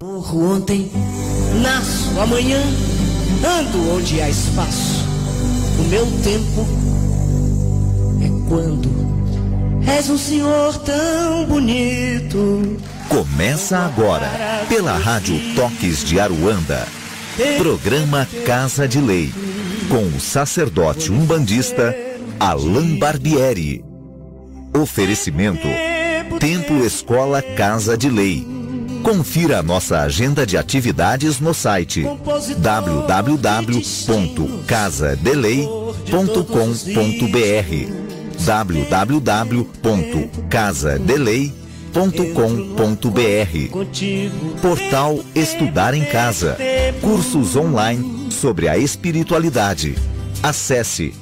Morro ontem, nasço amanhã, ando onde há espaço. O meu tempo é quando és um senhor tão bonito. Começa agora, pela Rádio Toques de Aruanda, programa Casa de Lei, com o sacerdote umbandista Alain Barbieri. Oferecimento Templo Escola Casa de Lei. Confira a nossa agenda de atividades no site www.casadelei.com.br www.casadelei.com.br. Portal Estudar em Casa. Cursos online sobre a espiritualidade. Acesse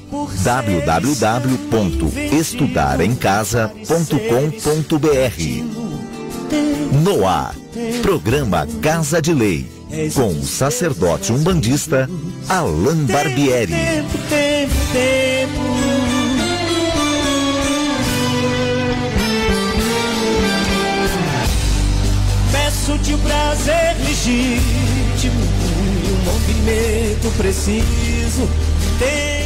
www.estudaremcasa.com.br. No ar, programa Casa de Lei, com o sacerdote umbandista Alain Barbieri. Tempo. Peço-te o prazer legítimo e um movimento preciso. Tempo.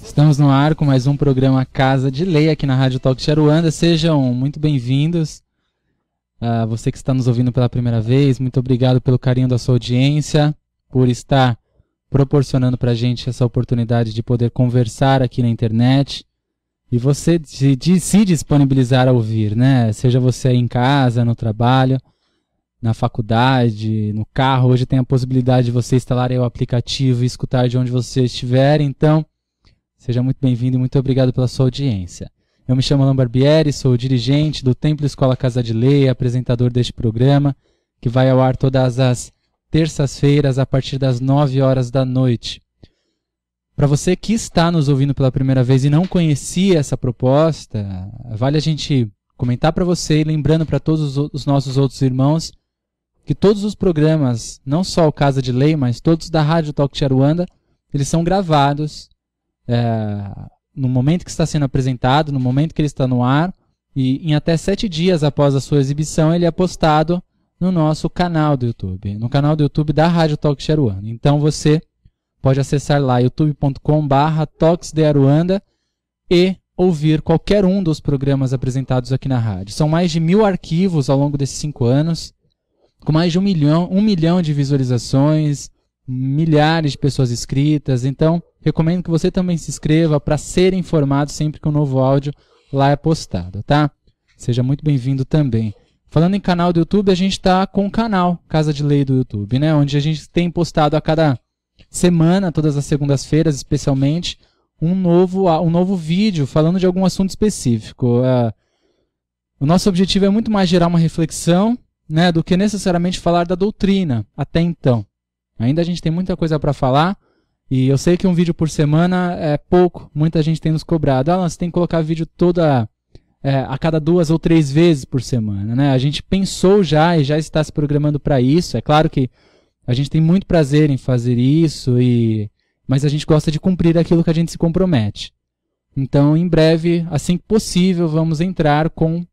Estamos no ar com mais um programa Casa de Lei aqui na Rádio Toques de Aruanda. Sejam muito bem-vindos. Você que está nos ouvindo pela primeira vez, muito obrigado pelo carinho da sua audiência, por estar proporcionando para a gente essa oportunidade de poder conversar aqui na internet e você de se disponibilizar a ouvir, né? Seja você aí em casa, no trabalho, na faculdade, no carro. Hoje tem a possibilidade de você instalar aí o aplicativo e escutar de onde você estiver, então seja muito bem-vindo e muito obrigado pela sua audiência. Eu me chamo Alain Barbieri, sou dirigente do Templo Escola Casa de Lei, apresentador deste programa, que vai ao ar todas as terças-feiras a partir das 9 horas da noite. Para você que está nos ouvindo pela primeira vez e não conhecia essa proposta, vale a gente comentar para você e lembrando para todos os nossos outros irmãos que todos os programas, não só o Casa de Lei, mas todos da Rádio Toques de Aruanda, eles são gravados no momento que está sendo apresentado, no momento que ele está no ar, e em até 7 dias após a sua exibição, ele é postado no nosso canal do YouTube, no canal do YouTube da Rádio Toques de Aruanda. Então você pode acessar lá youtube.com/toquesdearuanda e ouvir qualquer um dos programas apresentados aqui na rádio. São mais de 1000 arquivos ao longo desses 5 anos, com mais de 1 milhão de visualizações, milhares de pessoas inscritas. Então recomendo que você também se inscreva para ser informado sempre que um novo áudio lá é postado, tá? Seja muito bem-vindo também. Falando em canal do YouTube, a gente está com o canal Casa de Lei do YouTube, né? Onde a gente tem postado a cada semana, todas as segundas-feiras especialmente, um novo vídeo falando de algum assunto específico. O nosso objetivo é muito mais gerar uma reflexão, né, do que necessariamente falar da doutrina até então. Ainda a gente tem muita coisa para falar, e eu sei que um vídeo por semana é pouco, muita gente tem nos cobrado. Você tem que colocar vídeo a cada 2 ou 3 vezes por semana, né? A gente pensou já e já está se programando para isso. É claro que a gente tem muito prazer em fazer isso, mas a gente gosta de cumprir aquilo que a gente se compromete. Então, em breve, assim que possível, vamos entrar com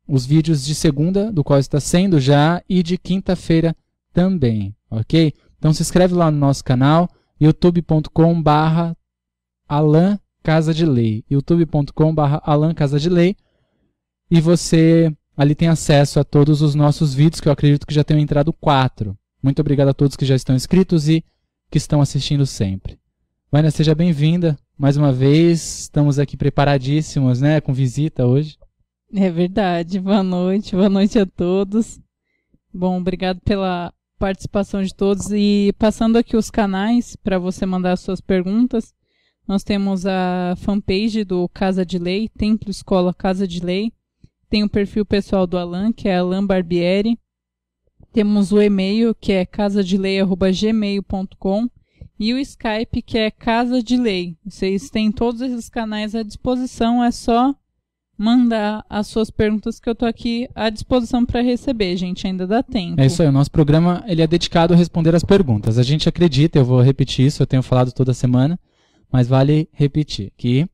os vídeos de segunda, do qual está sendo já, e de quinta-feira também, ok? Então se inscreve lá no nosso canal, youtube.com/Alain Casa de Lei, youtube.com/Alain Casa de Lei, e você ali tem acesso a todos os nossos vídeos, que eu acredito que já tenham entrado 4. Muito obrigado a todos que já estão inscritos e que estão assistindo sempre. Vânia, seja bem-vinda mais uma vez, estamos aqui preparadíssimos, né, com visita hoje. É verdade, boa noite a todos. Bom, obrigado pela participação de todos, e passando aqui os canais para você mandar as suas perguntas. Nós temos a fanpage do Casa de Lei, Templo Escola Casa de Lei. Tem o perfil pessoal do Alain, que é Alain Barbieri. Temos o e-mail, que é casadelei@gmail.com, e o Skype, que é Casa de Lei. Vocês têm todos esses canais à disposição, é só mandar as suas perguntas que eu estou aqui à disposição para receber, gente, ainda dá tempo. É isso aí, o nosso programa ele é dedicado a responder as perguntas. A gente acredita, eu vou repetir isso, eu tenho falado toda semana, mas vale repetir, que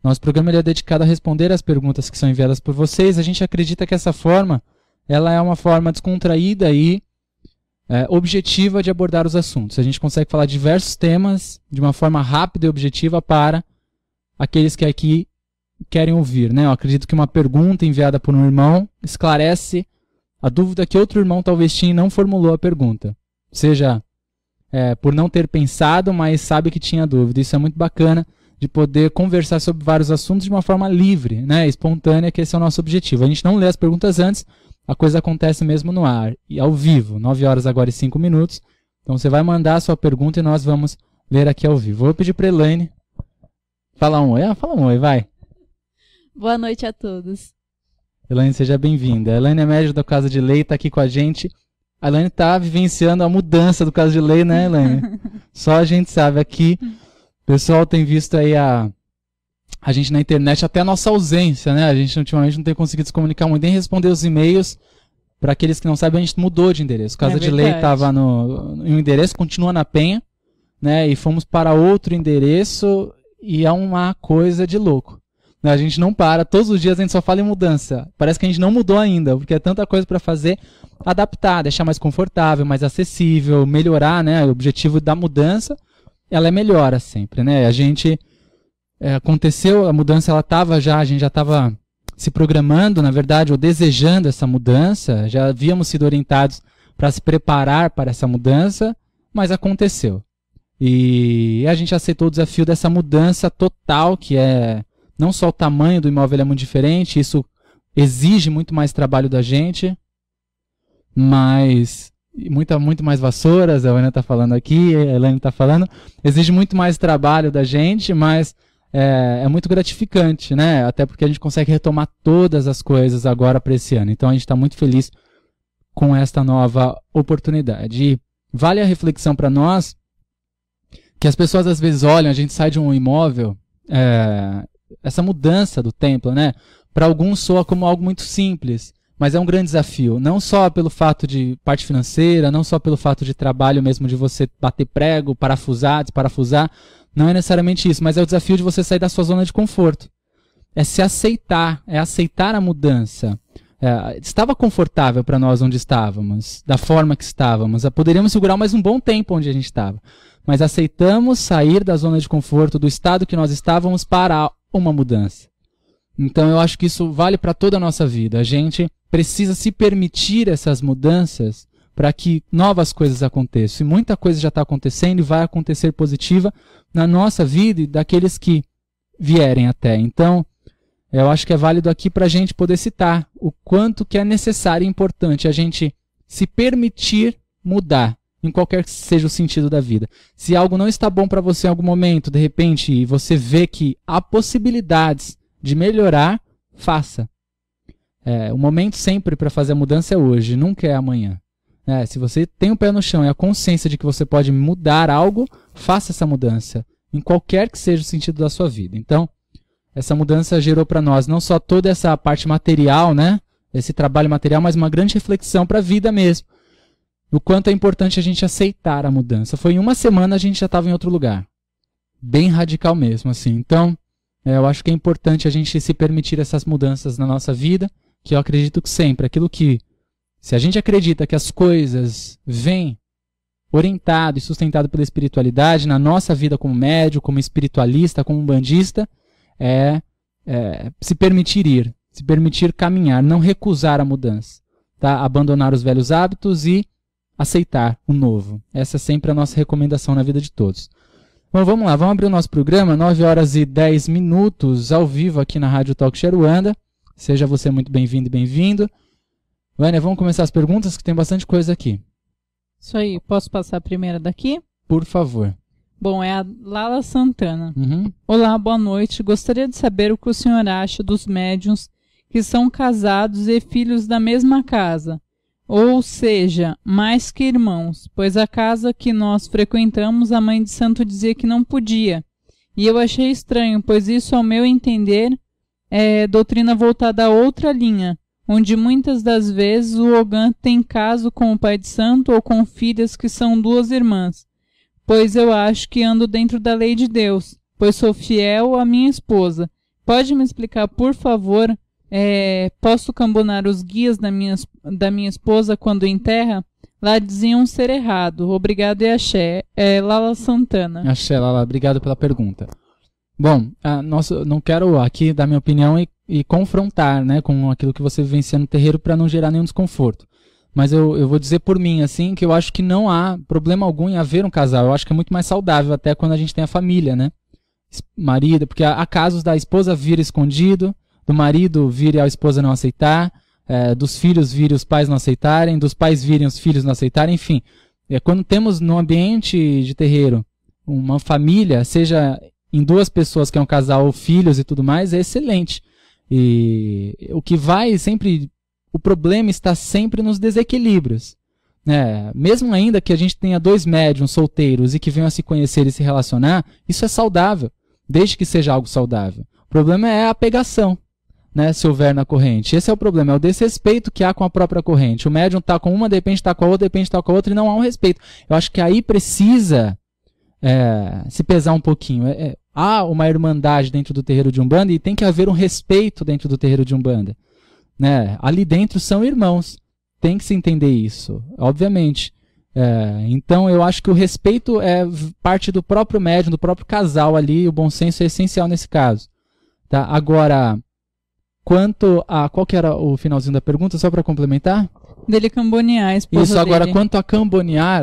Nosso programa ele é dedicado a responder as perguntas que são enviadas por vocês. A gente acredita que essa forma, ela é uma forma descontraída e objetiva de abordar os assuntos. A gente consegue falar diversos temas de uma forma rápida e objetiva para aqueles que aqui querem ouvir, né? Eu acredito que uma pergunta enviada por um irmão esclarece a dúvida que outro irmão talvez tinha e não formulou a pergunta. Seja por não ter pensado, mas sabe que tinha dúvida. Isso é muito bacana, de poder conversar sobre vários assuntos de uma forma livre, né? Espontânea, que esse é o nosso objetivo. A gente não lê as perguntas antes, a coisa acontece mesmo no ar, e ao vivo, 9 horas agora e 5 minutos. Então você vai mandar a sua pergunta e nós vamos ler aqui ao vivo. Vou pedir para a Elaine falar um oi. Fala um oi, vai. Boa noite a todos. Elaine, seja bem-vinda. A Elaine é médica da Casa de Lei, está aqui com a gente. A Elaine está vivenciando a mudança do Casa de Lei, né, Elaine? Só a gente sabe. Aqui, o pessoal tem visto aí a gente na internet, até a nossa ausência, né? A gente ultimamente não tem conseguido se comunicar muito, nem responder os e-mails. Para aqueles que não sabem, a gente mudou de endereço. Casa de Lei estava em um endereço, continua na Penha, né? E fomos para outro endereço e é uma coisa de louco. A gente não para, todos os dias a gente só fala em mudança. Parece que a gente não mudou ainda, porque é tanta coisa para fazer, adaptar, deixar mais confortável, mais acessível, melhorar, né? O objetivo da mudança, ela melhora sempre, né? A gente aconteceu, a mudança ela estava já, a gente já estava se programando, na verdade, ou desejando essa mudança, já havíamos sido orientados para se preparar para essa mudança, mas aconteceu. E a gente aceitou o desafio dessa mudança total, que é não só o tamanho do imóvel é muito diferente, isso exige muito mais trabalho da gente, mas muito mais vassouras, a Ana está falando aqui, a Elaine está falando, exige muito mais trabalho da gente, mas é muito gratificante, né? Até porque a gente consegue retomar todas as coisas agora para esse ano. Então a gente está muito feliz com esta nova oportunidade. E vale a reflexão para nós que as pessoas às vezes olham, a gente sai de um imóvel, essa mudança do templo, né? Para alguns soa como algo muito simples, mas é um grande desafio. Não só pelo fato de parte financeira, não só pelo fato de trabalho mesmo, de você bater prego, parafusar, desparafusar. Não é necessariamente isso, mas é o desafio de você sair da sua zona de conforto. É se aceitar, é aceitar a mudança. Estava confortável para nós onde estávamos, da forma que estávamos. Poderíamos segurar mais um bom tempo onde a gente estava. Mas aceitamos sair da zona de conforto, do estado que nós estávamos, para uma mudança. Então eu acho que isso vale para toda a nossa vida. A gente precisa se permitir essas mudanças para que novas coisas aconteçam. E muita coisa já está acontecendo e vai acontecer positiva na nossa vida e daqueles que vierem até. Então, eu acho que é válido aqui para a gente poder citar o quanto que é necessário e importante a gente se permitir mudar, em qualquer que seja o sentido da vida. Se algo não está bom para você em algum momento, de repente, e você vê que há possibilidades de melhorar, faça. O momento sempre para fazer a mudança é hoje, nunca é amanhã. Se você tem o pé no chão e a consciência de que você pode mudar algo, faça essa mudança, em qualquer que seja o sentido da sua vida. Então, essa mudança gerou para nós não só toda essa parte material, né? Esse trabalho material, mas uma grande reflexão para a vida mesmo. O quanto é importante a gente aceitar a mudança. Foi em uma semana a gente já estava em outro lugar. Bem radical mesmo, assim. Então, eu acho que é importante a gente se permitir essas mudanças na nossa vida, que eu acredito que sempre, aquilo que, se a gente acredita que as coisas vêm orientado e sustentado pela espiritualidade, na nossa vida como médium, como espiritualista, como bandista, se permitir ir, se permitir caminhar, não recusar a mudança, tá? Abandonar os velhos hábitos e aceitar o novo. Essa é sempre a nossa recomendação na vida de todos. Bom, vamos lá, vamos abrir o nosso programa, 9 horas e 10 minutos, ao vivo aqui na Rádio Talk Aruanda. Seja você muito bem-vindo e bem-vindo. Vânia, vamos começar as perguntas, que tem bastante coisa aqui. Isso aí, posso passar a primeira daqui? Por favor. Bom, é a Lala Santana. Uhum. Olá, boa noite. Gostaria de saber o que o senhor acha dos médiuns que são casados e filhos da mesma casa, ou seja, mais que irmãos, pois a casa que nós frequentamos, a mãe de santo dizia que não podia. E eu achei estranho, pois isso, ao meu entender, é doutrina voltada a outra linha, onde muitas das vezes o Ogã tem caso com o pai de santo ou com filhas que são duas irmãs. Pois eu acho que ando dentro da lei de Deus, pois sou fiel à minha esposa, pode me explicar, por favor, posso cambonar os guias da minha esposa quando enterra? Lá diziam ser errado. Obrigado e axé. Lala Santana. Axé, Lala, obrigado pela pergunta. Bom, não quero aqui dar minha opinião e confrontar, né, com aquilo que você vivencia no terreiro para não gerar nenhum desconforto. Mas eu vou dizer por mim, assim, que eu acho que não há problema algum em haver um casal. Eu acho que é muito mais saudável até quando a gente tem a família, né? Marido, porque há casos da esposa vir escondido, do marido vir e a esposa não aceitar, dos filhos virem os pais não aceitarem, dos pais virem os filhos não aceitarem, enfim. Quando temos no ambiente de terreiro uma família, seja em 2 pessoas que é um casal ou filhos e tudo mais, é excelente. E o que vai sempre, o problema está sempre nos desequilíbrios. Mesmo ainda que a gente tenha 2 médiuns solteiros e que venham a se conhecer e se relacionar, isso é saudável, desde que seja algo saudável. O problema é a pegação. Né, se houver na corrente. Esse é o problema, é o desrespeito que há com a própria corrente. O médium está com uma, de repente está com a outra, de repente está com a outra, e não há um respeito. Eu acho que aí precisa se pesar um pouquinho. Há uma irmandade dentro do terreiro de Umbanda e tem que haver um respeito dentro do terreiro de Umbanda. Né? Ali dentro são irmãos. Tem que se entender isso, obviamente. Então eu acho que o respeito é parte do próprio médium, do próprio casal ali, o bom senso é essencial nesse caso. Tá? Agora, quanto a... Qual que era o finalzinho da pergunta, só para complementar? Dele cambonear a esposa Isso, agora, dele. quanto a cambonear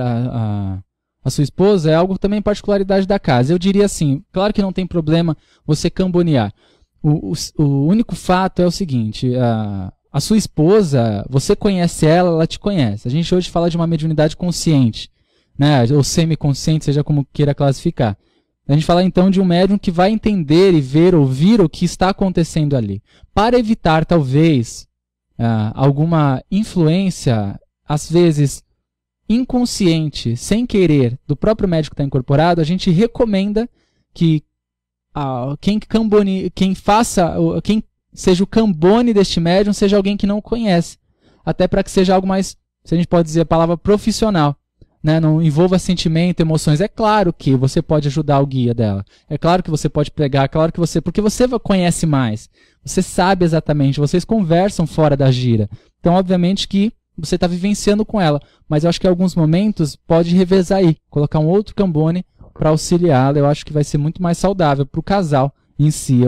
a sua esposa, é algo também particularidade da casa. Eu diria assim, claro que não tem problema você cambonear. O único fato é o seguinte, a sua esposa, você conhece ela, ela te conhece. A gente hoje fala de uma mediunidade consciente, né, ou semiconsciente, seja como queira classificar. A gente fala então de um médium que vai entender e ver, ouvir o que está acontecendo ali. Para evitar, talvez, alguma influência, às vezes inconsciente, sem querer, do próprio médium que está incorporado, a gente recomenda que quem seja o cambone deste médium seja alguém que não conhece. Até para que seja algo mais, se a gente pode dizer a palavra profissional. Né, não envolva sentimento, emoções. É claro que você pode ajudar o guia dela. É claro que você pode pregar, é claro que porque você conhece mais. Você sabe exatamente, vocês conversam fora da gira. Então, obviamente que você está vivenciando com ela. Mas eu acho que em alguns momentos pode revezar aí. Colocar um outro cambone para auxiliá-la. Eu acho que vai ser muito mais saudável para o casal em si.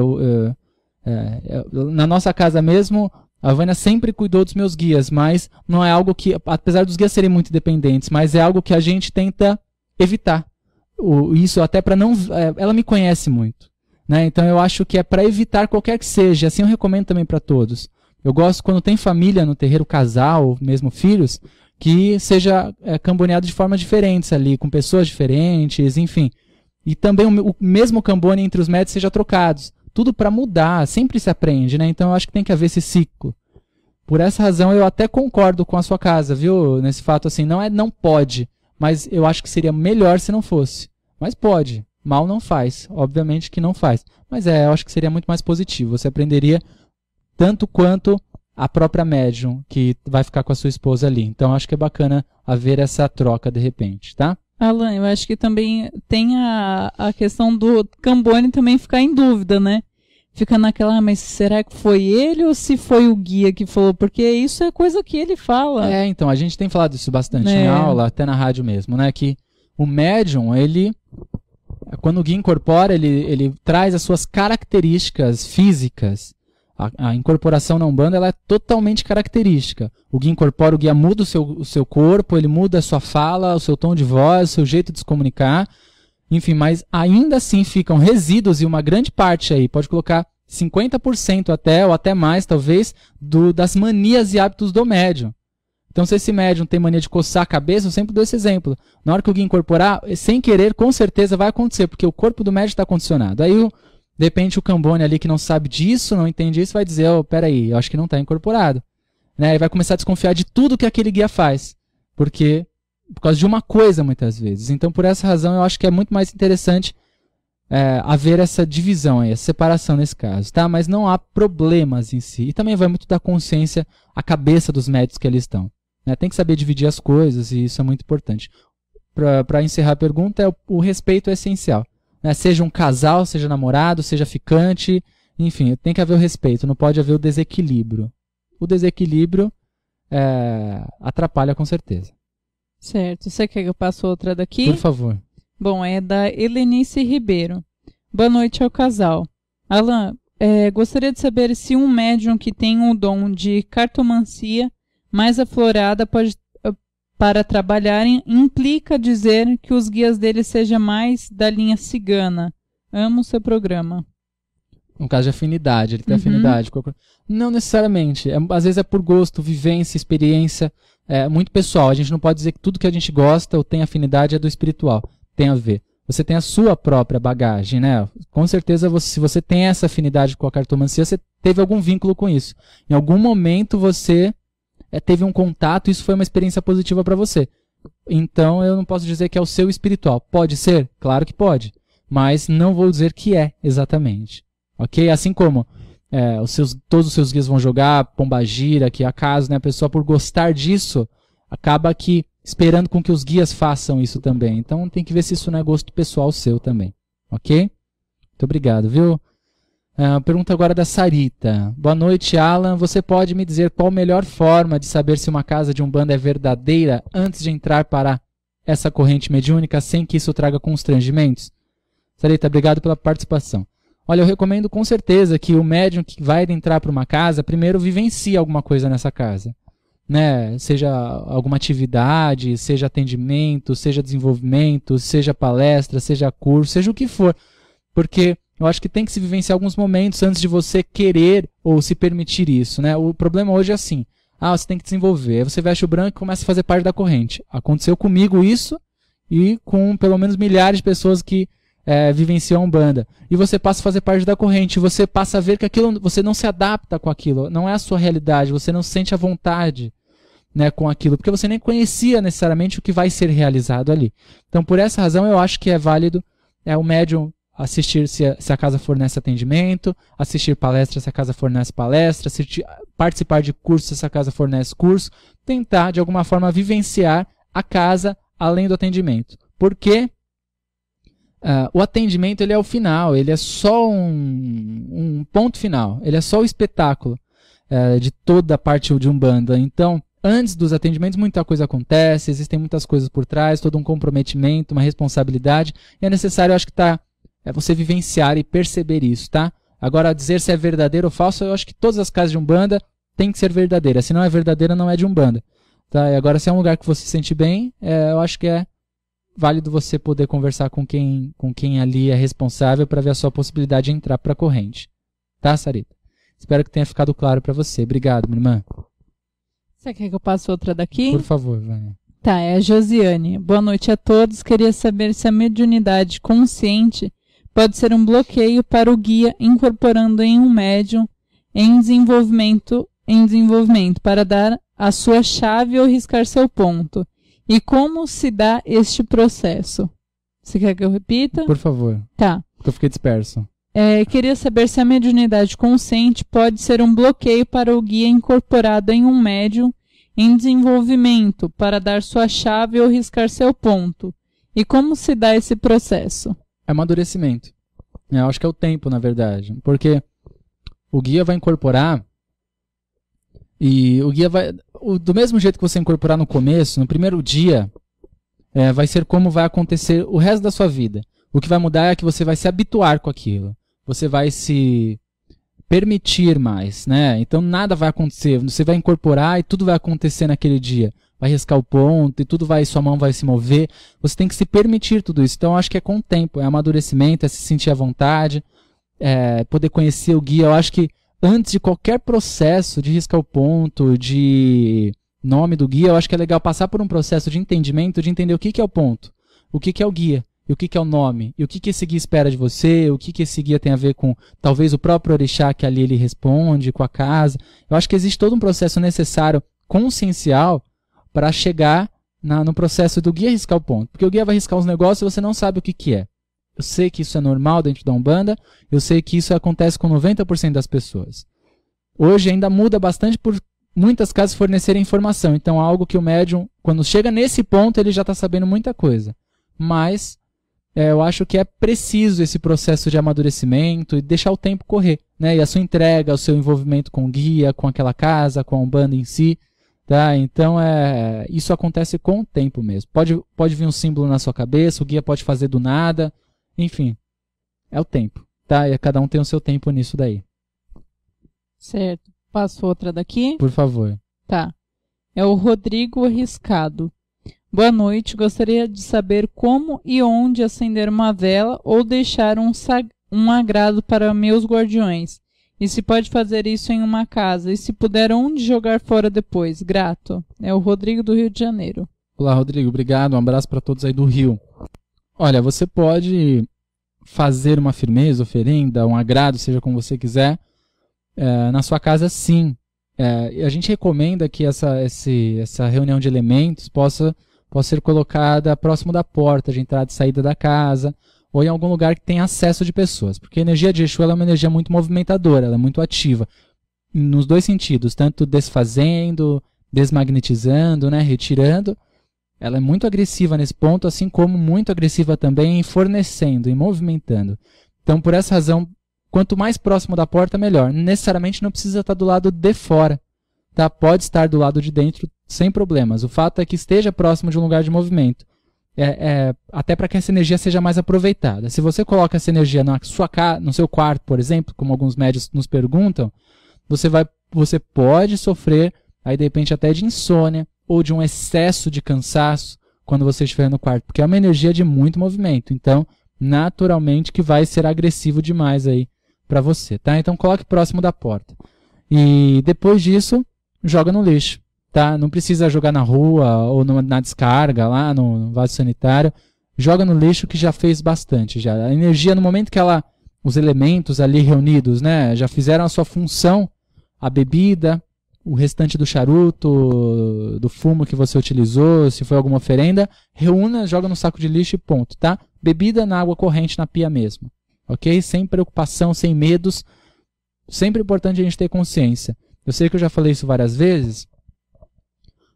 Na nossa casa mesmo, a Vânia sempre cuidou dos meus guias, mas não é algo que, apesar dos guias serem muito independentes, mas é algo que a gente tenta evitar. Isso até para não... ela me conhece muito, né? Então eu acho que é para evitar qualquer que seja. Assim eu recomendo também para todos. Eu gosto quando tem família no terreiro, casal, mesmo filhos, que seja camboneado de formas diferentes ali, com pessoas diferentes, enfim. E também o mesmo cambone entre os médios seja trocados. Tudo para mudar, sempre se aprende, né? Então eu acho que tem que haver esse ciclo. Por essa razão eu até concordo com a sua casa, viu? Nesse fato assim, não pode, mas eu acho que seria melhor se não fosse. Mas pode, mal não faz, obviamente que não faz. Mas eu acho que seria muito mais positivo, você aprenderia tanto quanto a própria médium que vai ficar com a sua esposa ali. Então eu acho que é bacana haver essa troca de repente, tá? Alan, eu acho que também tem a questão do cambone também ficar em dúvida, né? Fica naquela, mas será que foi ele ou se foi o guia que falou? Porque isso é coisa que ele fala. Então, a gente tem falado isso bastante em aula, até na rádio mesmo, né? Que o médium, quando o guia incorpora, ele traz as suas características físicas. A incorporação na Umbanda ela é totalmente característica. O guia incorpora, o guia muda o seu corpo, ele muda a sua fala, o seu tom de voz, o seu jeito de se comunicar. Enfim, mas ainda assim ficam resíduos e uma grande parte aí, pode colocar 50% até, ou até mais talvez, das manias e hábitos do médium. Então se esse médium tem mania de coçar a cabeça, eu sempre dou esse exemplo. Na hora que o guia incorporar, sem querer, com certeza vai acontecer, porque o corpo do médium está condicionado. Aí de repente o cambone ali que não sabe disso, não entende isso, vai dizer, peraí, eu acho que não está incorporado. Né? E vai começar a desconfiar de tudo que aquele guia faz. Por causa de uma coisa, muitas vezes. Então, por essa razão, eu acho que é muito mais interessante haver essa divisão aí, essa separação nesse caso, tá? Mas não há problemas em si. E também vai muito da consciência, a cabeça dos médios que ali estão. Né? Tem que saber dividir as coisas e isso é muito importante. Para encerrar a pergunta, o respeito é essencial. Né? Seja um casal, seja namorado, seja ficante, Enfim, tem que haver o respeito, não pode haver o desequilíbrio. O desequilíbrio atrapalha com certeza. Certo. Você quer que eu passe outra daqui? Por favor. Bom, é da Helenice Ribeiro. Boa noite ao casal. Alan, gostaria de saber se um médium que tem um dom de cartomancia mais aflorada para trabalhar implica dizer que os guias dele sejam mais da linha cigana. Amo o seu programa. No caso de afinidade, ele tem afinidade. Não necessariamente. Às vezes é por gosto, vivência, experiência. É muito pessoal. A gente não pode dizer que tudo que a gente gosta ou tem afinidade é do espiritual. Tem a ver. Você tem a sua própria bagagem, né? Com certeza, se você tem essa afinidade com a cartomancia, você teve algum vínculo com isso. Em algum momento você teve um contato e isso foi uma experiência positiva para você. Então eu não posso dizer que é o seu espiritual. Pode ser? Claro que pode. Mas não vou dizer que é exatamente. Ok? Assim como todos os seus guias vão jogar pombagira, que acaso, né, a pessoa por gostar disso acaba que esperando com que os guias façam isso também. Então tem que ver se isso não é gosto pessoal seu também. Ok? Muito obrigado, viu? Pergunta agora da Sarita. Boa noite, Alan. Você pode me dizer qual a melhor forma de saber se uma casa de umbanda é verdadeira antes de entrar para essa corrente mediúnica sem que isso traga constrangimentos? Sarita, obrigado pela participação. Olha, eu recomendo com certeza que o médium que vai entrar para uma casa, primeiro vivencie alguma coisa nessa casa. Né? Seja alguma atividade, seja atendimento, seja desenvolvimento, seja palestra, seja curso, seja o que for. Porque eu acho que tem que se vivenciar alguns momentos antes de você querer ou se permitir isso. Né? O problema hoje é assim. Você tem que desenvolver. Aí você veste o branco e começa a fazer parte da corrente. Aconteceu comigo isso e com pelo menos milhares de pessoas que vivenciam a Umbanda. E você passa a fazer parte da corrente. Você passa a ver que aquilo, você não se adapta com aquilo. Não é a sua realidade. Você não se sente à vontade, né, com aquilo. Porque você nem conhecia necessariamente o que vai ser realizado ali. Então, por essa razão, eu acho que é válido o médium assistir se a casa fornece atendimento, assistir palestra se a casa fornece palestra, participar de curso se essa casa fornece curso, tentar, de alguma forma, vivenciar a casa além do atendimento. Porque o atendimento ele é o final, ele é só um ponto final, ele é só o espetáculo de toda a parte de Umbanda. Então, antes dos atendimentos, muita coisa acontece, existem muitas coisas por trás, todo um comprometimento, uma responsabilidade, e é necessário, eu acho que você vivenciar e perceber isso, tá? Agora, dizer se é verdadeiro ou falso, eu acho que todas as casas de Umbanda têm que ser verdadeiras. Se não é verdadeira, não é de Umbanda. Tá? E agora, se é um lugar que você se sente bem, eu acho que é válido você poder conversar com quem ali é responsável para ver a sua possibilidade de entrar para a corrente. Tá, Sarita? Espero que tenha ficado claro para você. Obrigado, minha irmã. Você quer que eu passe outra daqui? Por favor, Vânia. Tá, é a Josiane. Boa noite a todos. Queria saber se a mediunidade consciente pode ser um bloqueio para o guia incorporando em um médium em desenvolvimento para dar a sua chave ou riscar seu ponto. E como se dá este processo? Você quer que eu repita? Por favor. Tá. Porque eu fiquei disperso. Queria saber se a mediunidade consciente pode ser um bloqueio para o guia incorporado em um médium em desenvolvimento para dar sua chave ou riscar seu ponto. E como se dá esse processo? Amadurecimento. Eu acho que é o tempo, na verdade. Porque o guia vai incorporar e o guia vai... Do mesmo jeito que você incorporar no começo, no primeiro dia, vai ser como vai acontecer o resto da sua vida. O que vai mudar é que você vai se habituar com aquilo. Você vai se permitir mais, né? Então nada vai acontecer. Você vai incorporar e tudo vai acontecer naquele dia. Vai riscar o ponto e sua mão vai se mover. Você tem que se permitir tudo isso. Então eu acho que é com o tempo, é amadurecimento, é se sentir à vontade, poder conhecer o guia. Eu acho que antes de qualquer processo de riscar o ponto, de nome do guia, eu acho que é legal passar por um processo de entendimento, de entender o que é o ponto, o que é o guia, e o que é o nome, e o que esse guia espera de você, o que esse guia tem a ver com, talvez, o próprio orixá que ali ele responde, com a casa. Eu acho que existe todo um processo necessário, consciencial, para chegar no processo do guia riscar o ponto. Porque o guia vai riscar os negócios e você não sabe o que é. Eu sei que isso é normal dentro da Umbanda, eu sei que isso acontece com 90% das pessoas. Hoje ainda muda bastante por muitas casas fornecerem informação. Então algo que o médium, quando chega nesse ponto, ele já está sabendo muita coisa. Mas eu acho que é preciso esse processo de amadurecimento e deixar o tempo correr. né? E a sua entrega, o seu envolvimento com o guia, com aquela casa, com a Umbanda em si, tá? Então isso acontece com o tempo mesmo. Pode vir um símbolo na sua cabeça, o guia pode fazer do nada, enfim, é o tempo, tá? E cada um tem o seu tempo nisso daí. Certo. Passo outra daqui? Por favor. Tá. É o Rodrigo Riscado. Boa noite. Gostaria de saber como e onde acender uma vela ou deixar um agrado para meus guardiões. E se pode fazer isso em uma casa. E se puder, onde jogar fora depois. Grato. É o Rodrigo do Rio de Janeiro. Olá, Rodrigo. Obrigado. Um abraço para todos aí do Rio. Olha, você pode fazer uma firmeza, oferenda, um agrado, seja como você quiser, na sua casa, sim. A gente recomenda que essa reunião de elementos possa ser colocada próximo da porta de entrada e saída da casa, ou em algum lugar que tenha acesso de pessoas. Porque a energia de Exu ela é uma energia muito movimentadora, ela é muito ativa. Nos dois sentidos, tanto desfazendo, desmagnetizando, né, retirando. Ela é muito agressiva nesse ponto, assim como muito agressiva também em fornecendo, em movimentando. Então, por essa razão, quanto mais próximo da porta, melhor. Necessariamente não precisa estar do lado de fora. Tá? Pode estar do lado de dentro sem problemas. O fato é que esteja próximo de um lugar de movimento. Até para que essa energia seja mais aproveitada. Se você coloca essa energia no seu quarto, por exemplo, como alguns médios nos perguntam, você pode sofrer, aí de repente até de insônia, ou de um excesso de cansaço quando você estiver no quarto, porque é uma energia de muito movimento. Então, naturalmente que vai ser agressivo demais aí para você, tá? Então coloque próximo da porta. E depois disso, joga no lixo, tá? Não precisa jogar na rua ou na descarga, lá no vaso sanitário. Joga no lixo que já fez bastante. Já. A energia, no momento que os elementos ali reunidos, né, já fizeram a sua função, a bebida, o restante do charuto, do fumo que você utilizou, se foi alguma oferenda, reúna, joga no saco de lixo e ponto, tá? Bebida na água corrente, na pia mesmo, ok? Sem preocupação, sem medos. Sempre importante a gente ter consciência. Eu sei que eu já falei isso várias vezes,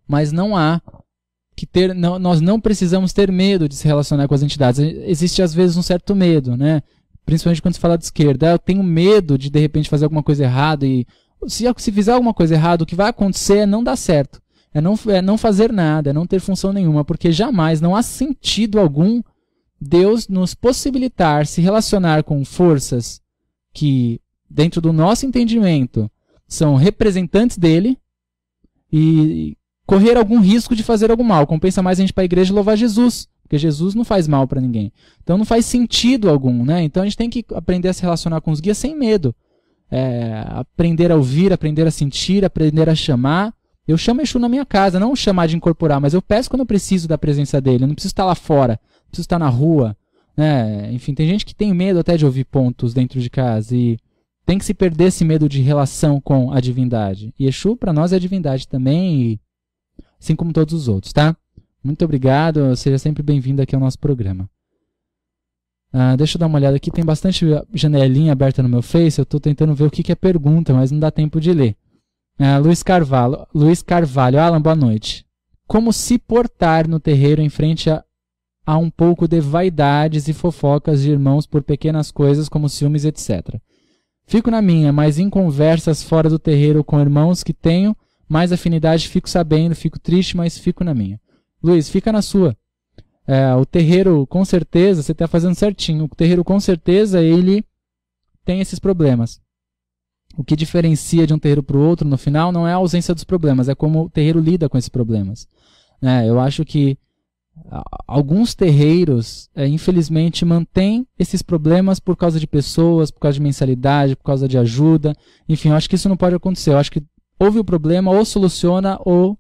mas nós não precisamos ter medo de se relacionar com as entidades. Existe às vezes um certo medo, né? Principalmente quando se fala de esquerda. Eu tenho medo de repente fazer alguma coisa errada e se fizer alguma coisa errada, o que vai acontecer é não dar certo. É não fazer nada, é não ter função nenhuma, porque jamais, não há sentido algum Deus nos possibilitar se relacionar com forças que, dentro do nosso entendimento, são representantes dele e correr algum risco de fazer algum mal. Compensa mais a gente ir para a igreja e louvar Jesus, porque Jesus não faz mal para ninguém. Então não faz sentido algum, né? Então a gente tem que aprender a se relacionar com os guias sem medo. Aprender a ouvir, aprender a sentir, aprender a chamar. Eu chamo Exu na minha casa, não chamar de incorporar, mas eu peço quando eu preciso da presença dele. Eu não preciso estar lá fora, preciso estar na rua, né? Enfim, tem gente que tem medo até de ouvir pontos dentro de casa e tem que se perder esse medo de relação com a divindade. E Exu para nós é a divindade também, assim como todos os outros, tá? Muito obrigado, seja sempre bem-vindo aqui ao nosso programa. Deixa eu dar uma olhada aqui, tem bastante janelinha aberta no meu Face, eu estou tentando ver o que é pergunta, mas não dá tempo de ler. Luiz Carvalho, Alan, boa noite. Como se portar no terreiro em frente a um pouco de vaidades e fofocas de irmãos por pequenas coisas como ciúmes, etc. Fico na minha, mas em conversas fora do terreiro com irmãos que tenho mais afinidade, fico sabendo, fico triste, mas fico na minha. Luiz, fica na sua. O terreiro, com certeza, você está fazendo certinho. O terreiro, com certeza, ele tem esses problemas. O que diferencia de um terreiro para o outro, no final, não é a ausência dos problemas, é como o terreiro lida com esses problemas. Eu acho que alguns terreiros, infelizmente, mantêm esses problemas por causa de pessoas, por causa de mensalidade, por causa de ajuda. Enfim, eu acho que isso não pode acontecer. Eu acho que houve o problema, ou soluciona, ou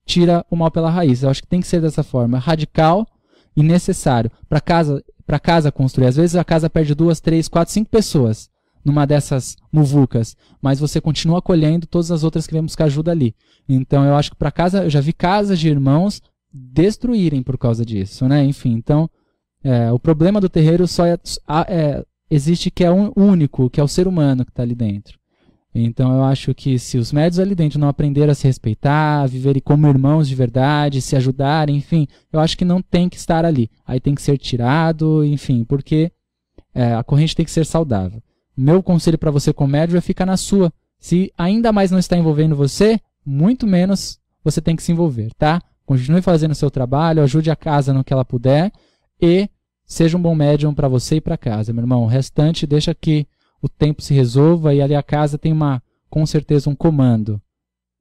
tira o mal pela raiz. Eu acho que tem que ser dessa forma, radical e necessário. Para casa construir. Às vezes a casa perde 2, 3, 4, 5 pessoas numa dessas muvucas, mas você continua acolhendo todas as outras que vêm buscar ajuda ali. Então eu acho que para casa, eu já vi casas de irmãos destruírem por causa disso, né? Enfim, então o problema do terreiro só existe que é único, que é o ser humano que está ali dentro. Então eu acho que se os médios ali dentro não aprenderem a se respeitar, a viverem como irmãos de verdade, se ajudarem, enfim, eu acho que não tem que estar ali. Aí tem que ser tirado, enfim, porque a corrente tem que ser saudável. Meu conselho para você como médium é ficar na sua. Se ainda mais não está envolvendo você, muito menos você tem que se envolver, tá? Continue fazendo o seu trabalho, ajude a casa no que ela puder e seja um bom médium para você e para casa, meu irmão. O restante deixa que o tempo se resolva e ali a casa tem com certeza um comando,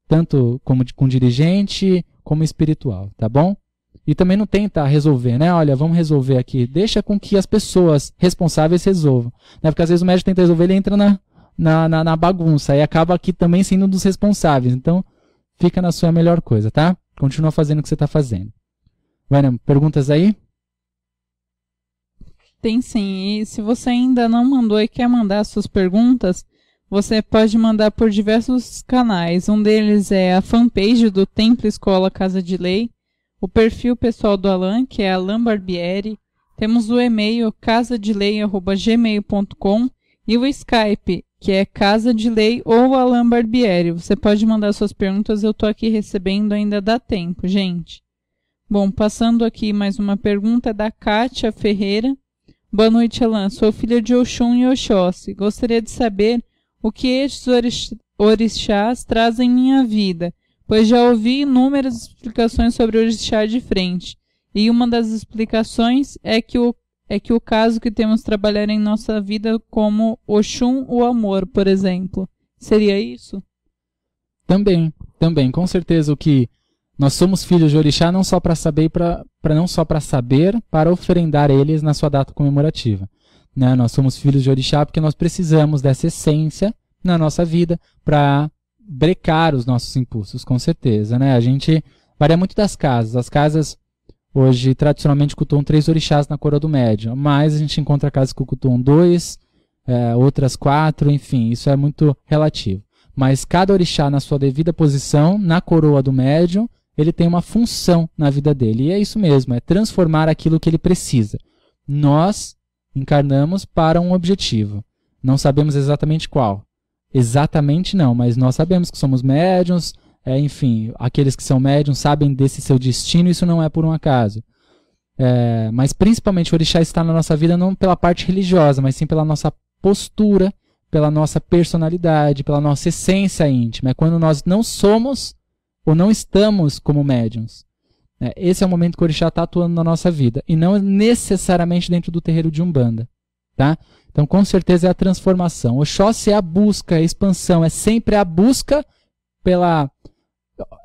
tanto como com dirigente como espiritual, tá bom? E também não tenta resolver, né? Olha, vamos resolver aqui. Deixa com que as pessoas responsáveis resolvam, né? Porque às vezes o médium tenta resolver, ele entra na bagunça e acaba aqui também sendo um dos responsáveis. Então, fica na sua melhor coisa, tá? Continua fazendo o que você está fazendo. Vânia, perguntas aí? Tem sim. E se você ainda não mandou e quer mandar suas perguntas, você pode mandar por diversos canais. Um deles é a fanpage do Templo Escola Casa de Lei, o perfil pessoal do Alan, que é Alan Barbieri. Temos o e-mail casadelei@gmail.com e o Skype, que é Casa de Lei ou Alan Barbieri. Você pode mandar suas perguntas, eu estou aqui recebendo, ainda dá tempo, gente. Bom, passando aqui mais uma pergunta da Kátia Ferreira. Boa noite, Alan. Sou filha de Oxum e Oxóssi. Gostaria de saber o que estes orixás trazem em minha vida, pois já ouvi inúmeras explicações sobre o orixá de frente. E uma das explicações é que o caso que temos trabalhar em nossa vida como Oxum, o amor, por exemplo. Seria isso? Também, com certeza o que nós somos filhos de orixá não só para saber para oferendar eles na sua data comemorativa, né? Nós somos filhos de orixá porque nós precisamos dessa essência na nossa vida para brecar os nossos impulsos, com certeza, né? A gente varia muito das casas. As casas hoje, tradicionalmente, cultuam 3 orixás na coroa do médium, mas a gente encontra casas que cultuam 2, outras 4, enfim, isso é muito relativo. Mas cada orixá, na sua devida posição, na coroa do médium, ele tem uma função na vida dele. E é isso mesmo, é transformar aquilo que ele precisa. Nós encarnamos para um objetivo. Não sabemos exatamente qual. Exatamente não, mas nós sabemos que somos médiuns, enfim, aqueles que são médiuns sabem desse seu destino, isso não é por um acaso. Mas principalmente o orixá está na nossa vida não pela parte religiosa, mas sim pela nossa postura, pela nossa personalidade, pela nossa essência íntima. É quando nós não somos ou não estamos como médiuns. Esse é o momento que o orixá está atuando na nossa vida, e não necessariamente dentro do terreiro de Umbanda, tá? Então, com certeza, é a transformação. Oxóssi é a busca, é a expansão, é sempre a busca pela...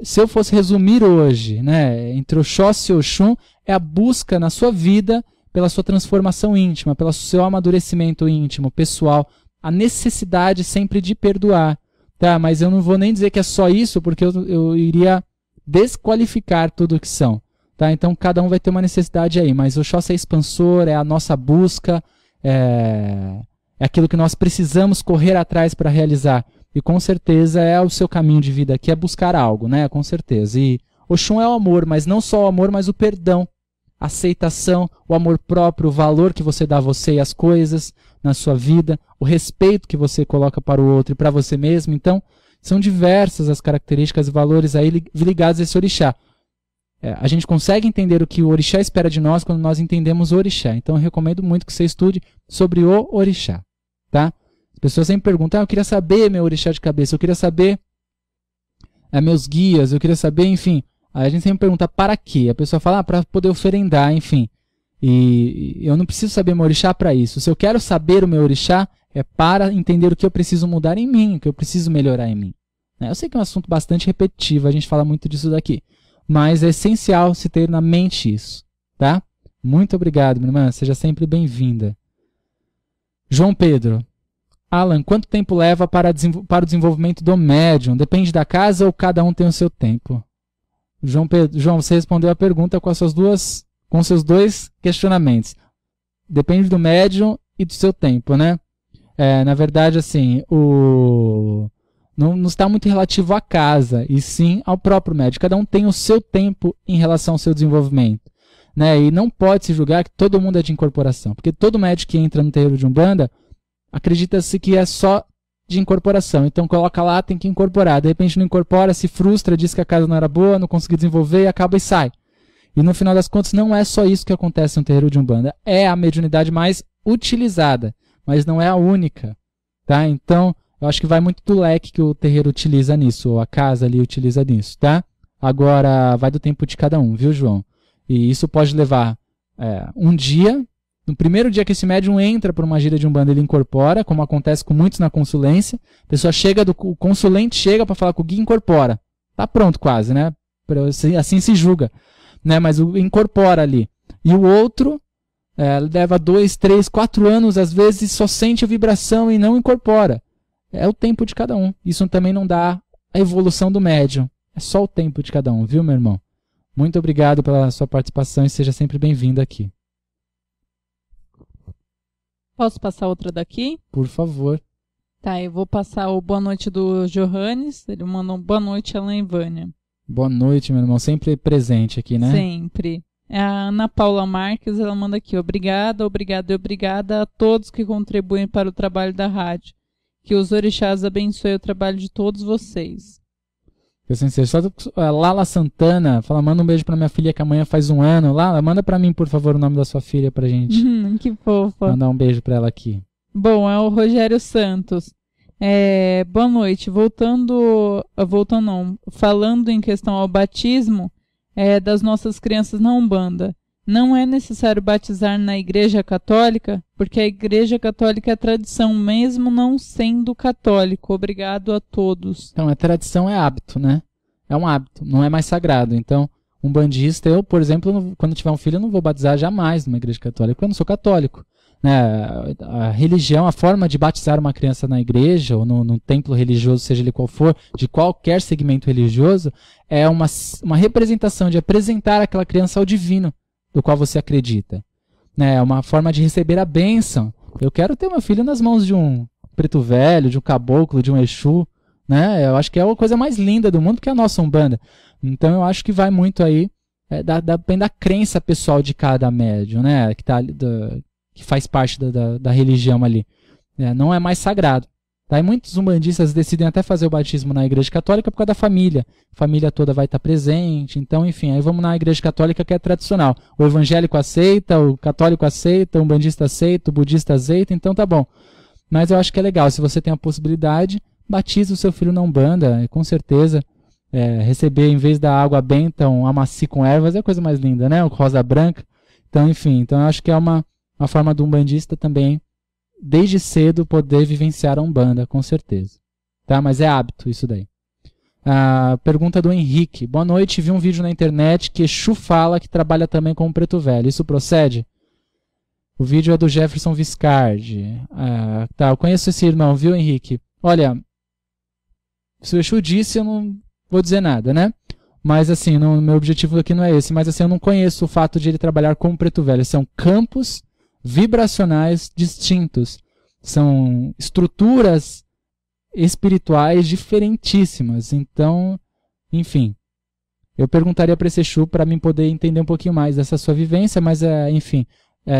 Se eu fosse resumir hoje, né, entre Oxóssi e Oxum, é a busca na sua vida pela sua transformação íntima, pelo seu amadurecimento íntimo, pessoal, a necessidade sempre de perdoar. Tá, mas eu não vou nem dizer que é só isso, porque eu iria desqualificar tudo o que são. Tá? Então, cada um vai ter uma necessidade aí, mas o Oxóssi é expansor, é a nossa busca, é aquilo que nós precisamos correr atrás para realizar. E com certeza é o seu caminho de vida aqui, é buscar algo, né? Com certeza. E Oxum é o amor, mas não só o amor, mas o perdão, a aceitação, o amor próprio, o valor que você dá a você e as coisas na sua vida, o respeito que você coloca para o outro e para você mesmo. Então, são diversas as características e valores aí ligados a esse orixá. A gente consegue entender o que o orixá espera de nós quando nós entendemos o orixá. Então eu recomendo muito que você estude sobre o orixá, tá? As pessoas sempre perguntam, eu queria saber meu orixá de cabeça, eu queria saber meus guias, eu queria saber, enfim. Aí a gente sempre pergunta para quê? A pessoa fala, para poder oferendar, enfim. E eu não preciso saber meu orixá para isso. Se eu quero saber o meu orixá, é para entender o que eu preciso mudar em mim, o que eu preciso melhorar em mim. Eu sei que é um assunto bastante repetitivo, a gente fala muito disso daqui. Mas é essencial se ter na mente isso, tá? Muito obrigado, minha irmã. Seja sempre bem-vinda. João Pedro. Alan, quanto tempo leva para o desenvolvimento do médium? Depende da casa ou cada um tem o seu tempo? João Pedro, você respondeu a pergunta com seus 2 questionamentos. Depende do médium e do seu tempo, né? Na verdade, assim, não está muito relativo à casa, e sim ao próprio médium. Cada um tem o seu tempo em relação ao seu desenvolvimento, né? E não pode se julgar que todo mundo é de incorporação, porque todo médium que entra no terreiro de Umbanda, acredita-se que é só de incorporação. Então coloca lá, tem que incorporar. De repente não incorpora, se frustra, diz que a casa não era boa, não conseguiu desenvolver e acaba e sai. E no final das contas não é só isso que acontece no terreiro de Umbanda. É a mediunidade mais utilizada, mas não é a única. tá? Então, eu acho que vai muito do leque que o terreiro utiliza nisso, ou a casa ali utiliza nisso, tá? Agora, vai do tempo de cada um, viu, João? E isso pode levar um dia. No primeiro dia que esse médium entra por uma gira de Umbanda, ele incorpora, como acontece com muitos na consulência. A pessoa chega, o consulente chega para falar com o guia e incorpora. Tá pronto quase, né? Assim se julga. Né? Mas incorpora ali. E o outro leva 2, 3, 4 anos, às vezes só sente a vibração e não incorpora. É o tempo de cada um. Isso também não dá a evolução do médium. É só o tempo de cada um, viu, meu irmão? Muito obrigado pela sua participação e seja sempre bem-vindo aqui. Posso passar outra daqui? Por favor. Tá, eu vou passar o boa noite do Johannes. Ele mandou boa noite, Alain e Vânia. Boa noite, meu irmão. Sempre presente aqui, né? Sempre. A Ana Paula Marques, ela manda aqui. Obrigada, obrigada e obrigada a todos que contribuem para o trabalho da rádio. Que os orixás abençoem o trabalho de todos vocês. Só Lala Santana fala, manda um beijo pra minha filha que amanhã faz 1 ano. Lala, manda pra mim, por favor, o nome da sua filha pra gente. Que fofa. Mandar um beijo pra ela aqui. Bom, é o Rogério Santos. Boa noite. Falando em questão ao batismo das nossas crianças na Umbanda. Não é necessário batizar na Igreja Católica, porque a Igreja Católica é tradição, mesmo não sendo católico. Obrigado a todos. Então, a tradição é hábito, né? É um hábito, não é mais sagrado. Então, umbandista, eu, por exemplo, quando tiver um filho, eu não vou batizar jamais numa Igreja Católica, porque eu não sou católico. Né? A religião, a forma de batizar uma criança na igreja, ou no templo religioso, seja ele qual for, de qualquer segmento religioso, é uma representação de apresentar aquela criança ao divino, do qual você acredita. É uma forma de receber a bênção. Eu quero ter meu filho nas mãos de um preto velho, de um caboclo, de um Exu. Né? Eu acho que é a coisa mais linda do mundo, que é a nossa Umbanda. Então eu acho que vai muito aí, depende da crença pessoal de cada médium, né? Que faz parte da religião ali. Não é mais sagrado. Tá? E muitos umbandistas decidem até fazer o batismo na Igreja Católica por causa da família. A família toda vai estar presente. Então, enfim, aí vamos na Igreja Católica, que é tradicional. O evangélico aceita, o católico aceita, o umbandista aceita, o budista aceita, então tá bom. Mas eu acho que é legal, se você tem a possibilidade, batiza o seu filho na Umbanda, com certeza. Receber, em vez da água benta, um amaci com ervas, é a coisa mais linda, né? O rosa branca. Então, enfim, então eu acho que é uma forma do umbandista também, desde cedo, poder vivenciar a Umbanda, com certeza. Tá? Mas é hábito isso daí. Pergunta do Henrique. Boa noite, vi um vídeo na internet que Exu fala que trabalha também com o preto velho. Isso procede? O vídeo é do Jefferson Viscardi. Tá, eu conheço esse irmão, viu, Henrique? Olha, se o Exu disse, eu não vou dizer nada, né? Mas assim, meu objetivo aqui não é esse. Mas assim, eu não conheço o fato de ele trabalhar com o preto velho. São campos vibracionais distintos. São estruturas espirituais diferentíssimas. Então, enfim, eu perguntaria para esse Exu para mim poder entender um pouquinho mais dessa sua vivência, mas enfim,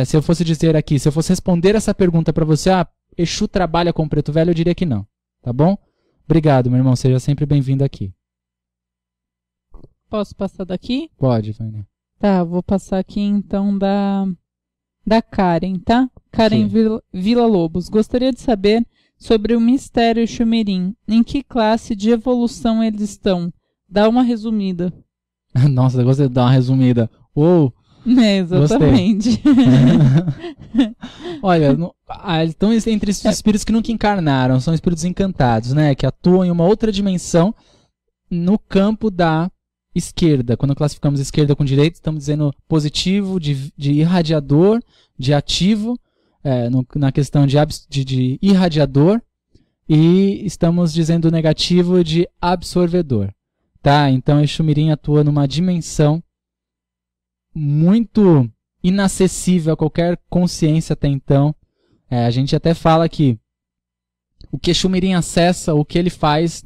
se eu fosse dizer aqui, se eu fosse responder essa pergunta para você, Exu trabalha com preto velho, eu diria que não, tá bom? Obrigado, meu irmão, seja sempre bem-vindo aqui. Posso passar daqui? Pode, Vânia. Tá, vou passar aqui então da Karen, tá? Karen Vila Lobos. Gostaria de saber sobre o mistério Exumirim. Em que classe de evolução eles estão? Dá uma resumida. Nossa, eu gostei de dar uma resumida. Uou! Exatamente. Olha, estão entre esses espíritos que nunca encarnaram, são espíritos encantados, né? Que atuam em uma outra dimensão no campo da esquerda. Quando classificamos esquerda com direita, estamos dizendo positivo, de irradiador, de ativo, na questão de irradiador, e estamos dizendo negativo de absorvedor. Tá? Então, Exumirim atua numa dimensão muito inacessível a qualquer consciência até então. A gente até fala que o que Exumirim acessa, o que ele faz,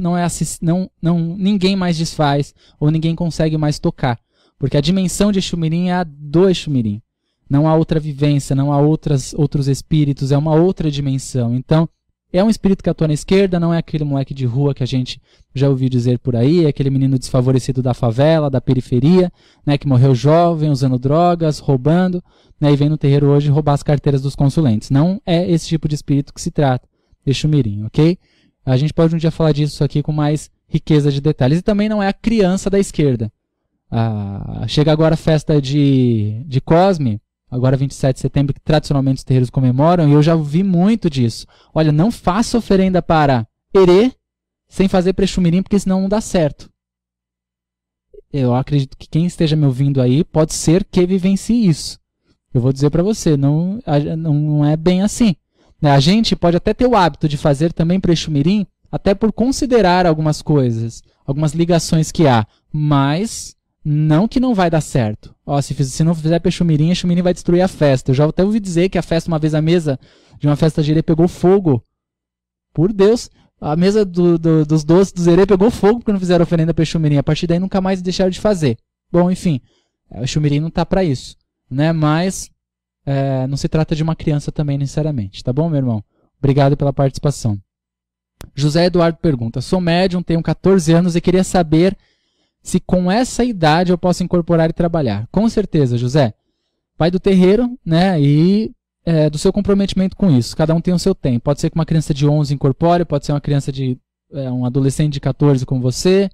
ninguém mais desfaz, ou ninguém consegue mais tocar. Porque a dimensão de Exumirim é a do Exumirim. Não há outra vivência, não há outros espíritos, é uma outra dimensão. Então, é um espírito que atua na esquerda, não é aquele moleque de rua que a gente já ouviu dizer por aí, é aquele menino desfavorecido da favela, da periferia, né, que morreu jovem, usando drogas, roubando, né, e vem no terreiro hoje roubar as carteiras dos consulentes. Não é esse tipo de espírito que se trata. Exu Mirim, ok? A gente pode um dia falar disso aqui com mais riqueza de detalhes. E também não é a criança da esquerda. Chega agora a festa de Cosme, agora 27 de setembro, que tradicionalmente os terreiros comemoram, e eu já vi muito disso. Olha, não faça oferenda para Herê sem fazer para Exu Mirim, porque senão não dá certo. Eu acredito que quem esteja me ouvindo aí pode ser que vivencie isso. Eu vou dizer para você, não é bem assim. A gente pode até ter o hábito de fazer também para Exu Mirim, até por considerar algumas coisas, algumas ligações que há, mas não que não vai dar certo. Se não fizer para Exu Mirim vai destruir a festa. Eu já até ouvi dizer que a festa, uma vez a mesa de uma festa de Herê pegou fogo. Por Deus, a mesa dos doces do Herê pegou fogo porque não fizeram oferenda para Exu Mirim. A partir daí nunca mais deixaram de fazer. Bom, enfim, o Exu Mirim não está para isso, né? Mas não se trata de uma criança também necessariamente, tá bom, meu irmão? Obrigado pela participação. José Eduardo pergunta: sou médium, tenho 14 anos e queria saber se com essa idade eu posso incorporar e trabalhar. Com certeza, José. Vai do terreiro, né, e do seu comprometimento com isso. Cada um tem o seu tempo. Pode ser que uma criança de 11 incorpore, pode ser uma criança um adolescente de 14 como você,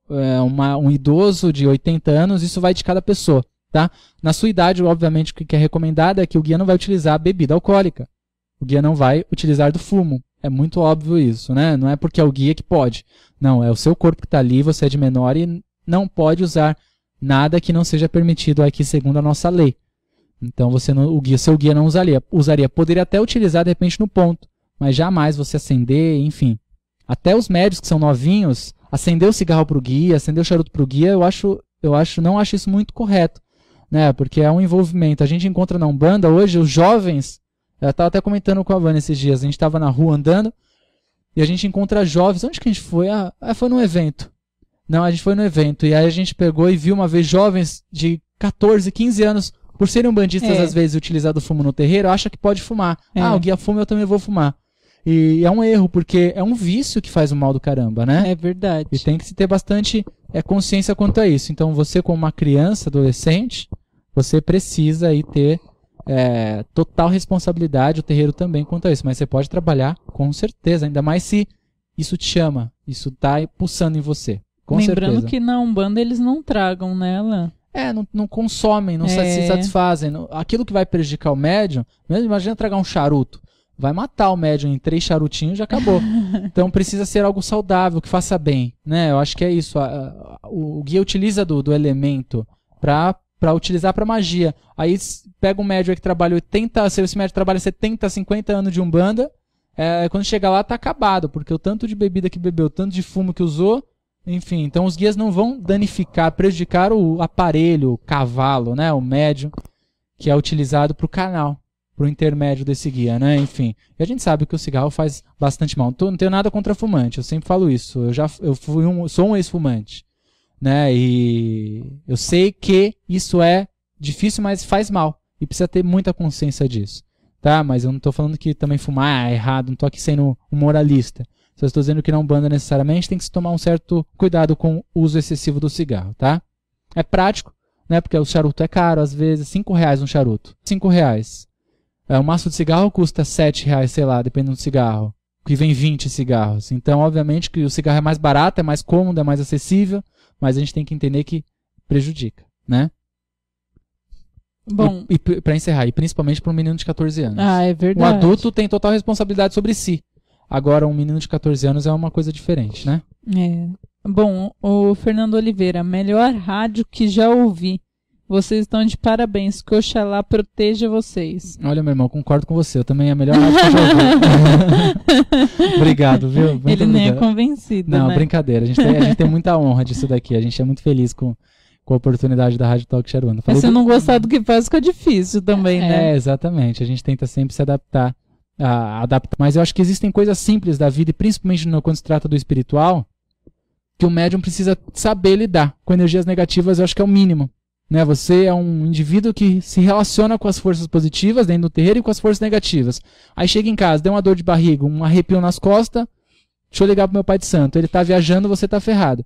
um idoso de 80 anos, isso vai de cada pessoa, tá? Na sua idade, obviamente, o que é recomendado é que o guia não vai utilizar bebida alcoólica. O guia não vai utilizar do fumo. É muito óbvio isso, né? Não é porque é o guia que pode. Não, é o seu corpo que está ali, você é de menor e não pode usar nada que não seja permitido aqui segundo a nossa lei. Então seu guia não usaria. Poderia até utilizar de repente no ponto, mas jamais você acender, enfim. Até os médios que são novinhos, acender o cigarro para o guia, acender o charuto para o guia, não acho isso muito correto, né? Porque é um envolvimento. A gente encontra na Umbanda hoje os jovens. Eu estava até comentando com a Vânia esses dias. A gente estava na rua andando e a gente encontra jovens. Onde que a gente foi? Foi num evento. Não, a gente foi no evento. E aí a gente pegou e viu uma vez jovens de 14, 15 anos, por serem umbandistas às vezes utilizado fumo no terreiro, acha que pode fumar. O guia fuma, eu também vou fumar. E é um erro, porque é um vício que faz o mal do caramba, né? É verdade. E tem que se ter bastante consciência quanto a isso. Então você, como uma criança, adolescente, você precisa aí ter total responsabilidade, o terreiro também quanto a isso, mas você pode trabalhar com certeza, ainda mais se isso te chama, isso está pulsando em você, com Lembrando certeza. Que na Umbanda eles não tragam nela. Não consomem, não se satisfazem. Aquilo que vai prejudicar o médium, mesmo imagina tragar um charuto, vai matar o médium em 3 charutinhos, já acabou. Então precisa ser algo saudável, que faça bem, né? Eu acho que é isso, o guia utiliza do elemento para utilizar para magia. Aí pega um médium que trabalha 80, se esse médium trabalha 70, 50 anos de Umbanda, quando chega lá tá acabado, porque o tanto de bebida que bebeu, o tanto de fumo que usou, enfim. Então os guias não vão danificar, prejudicar o aparelho, o cavalo, né, o médium, que é utilizado para o canal, para o intermédio desse guia, né, enfim. E a gente sabe que o cigarro faz bastante mal. Não tenho nada contra fumante, eu sempre falo isso. Sou um ex-fumante. Né? E eu sei que isso é difícil, mas faz mal. E precisa ter muita consciência disso. Tá? Mas eu não estou falando que também fumar é errado, não estou aqui sendo um moralista. Só estou dizendo que na Umbanda necessariamente tem que se tomar um certo cuidado com o uso excessivo do cigarro. Tá? É prático, né? Porque o charuto é caro, às vezes R$5 um charuto. R$5. Um maço de cigarro custa R$7, sei lá, dependendo do cigarro. Que vem 20 cigarros. Então, obviamente, que o cigarro é mais barato, é mais cômodo, é mais acessível. Mas a gente tem que entender que prejudica, né? Bom. E para encerrar, e principalmente para um menino de 14 anos. É verdade. Um adulto tem total responsabilidade sobre si. Agora, um menino de 14 anos é uma coisa diferente, né? Bom, o Fernando Oliveira, melhor rádio que já ouvi. Vocês estão de parabéns, que Oxalá proteja vocês. Olha, meu irmão, concordo com você. Eu também é a melhor rádio que eu já ouvi. Obrigado, viu? Muito Ele obrigado. nem é convencido, Não, né? brincadeira. A gente tem muita honra disso daqui. A gente é muito feliz com a oportunidade da Rádio Talk Sharuanda. Mas se não gostar do que faz, fica difícil também, né? Exatamente. A gente tenta sempre se adaptar. Mas eu acho que existem coisas simples da vida, e principalmente quando se trata do espiritual, que o médium precisa saber lidar. Com energias negativas, eu acho que é o mínimo. Né? Você é um indivíduo que se relaciona com as forças positivas dentro do terreiro e com as forças negativas. Aí chega em casa, deu uma dor de barriga, um arrepio nas costas, deixa eu ligar pro meu pai de santo. Ele tá viajando, você tá ferrado.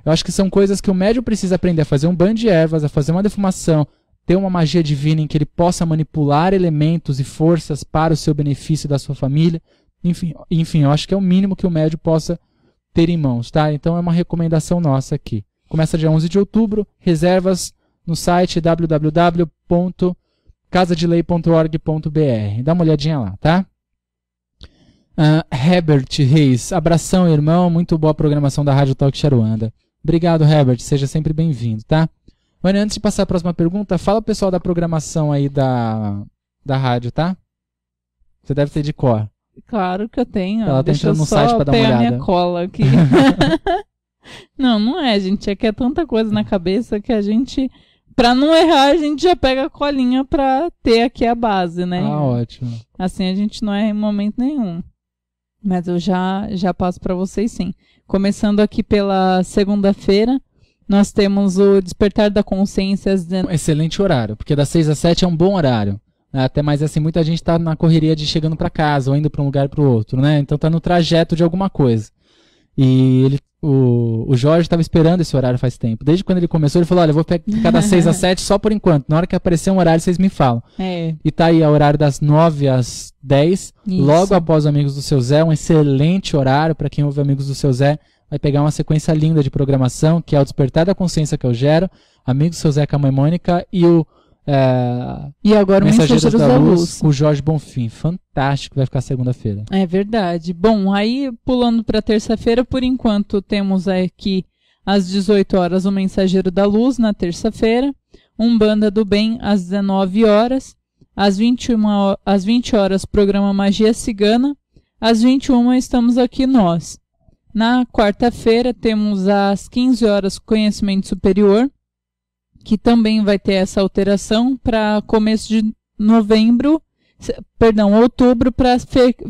Eu acho que são coisas que o médium precisa aprender a fazer um banho de ervas, a fazer uma defumação, ter uma magia divina em que ele possa manipular elementos e forças para o seu benefício e da sua família. Enfim, eu acho que é o mínimo que o médio possa ter em mãos, tá? Então é uma recomendação nossa aqui. Começa dia 11 de outubro, reservas no site www.casadelei.org.br. Dá uma olhadinha lá, tá? Herbert Reis, abração, irmão, muito boa programação da Rádio Talk Aruanda. Obrigado, Herbert, seja sempre bem-vindo, tá? Mas antes de passar a próxima pergunta, fala o pessoal da programação aí da rádio, tá? Você deve ter de cor. Claro que eu tenho. Ela tá entrando no site pra dar uma olhada. Minha cola aqui. Não é, gente. É que é tanta coisa na cabeça que a gente, pra não errar, a gente já pega a colinha pra ter aqui a base, né? Ah, ótimo. Assim a gente não erra em momento nenhum. Mas eu já passo pra vocês sim. Começando aqui pela segunda-feira, nós temos o Despertar da Consciência às 19h. Excelente horário, porque das 6 às 7 é um bom horário. Até mais assim, muita gente tá na correria de chegando para casa ou indo para um lugar para o outro, né? Então tá no trajeto de alguma coisa. E o Jorge estava esperando esse horário faz tempo. Desde quando ele começou, ele falou, olha, eu vou ficar das 6 às 7 só por enquanto. Na hora que aparecer um horário, vocês me falam. É. E tá aí, o horário das 9 às 10, Isso. Logo após o Amigos do Seu Zé, um excelente horário para quem ouve Amigos do Seu Zé. Vai pegar uma sequência linda de programação, que é o Despertar da Consciência que eu gero, Amigos do Seu Zé com a Mãe Mônica e o e agora o Mensageiros da Luz com o Jorge Bonfim. Fantástico, vai ficar segunda-feira. É verdade. Bom, aí pulando para terça-feira, por enquanto temos aqui às 18 horas o Mensageiro da Luz na terça-feira, Umbanda do Bem às 19 horas, às 20 horas programa Magia Cigana, às 21 estamos aqui nós. Na quarta-feira temos às 15 horas Conhecimento Superior, que também vai ter essa alteração para começo de outubro, para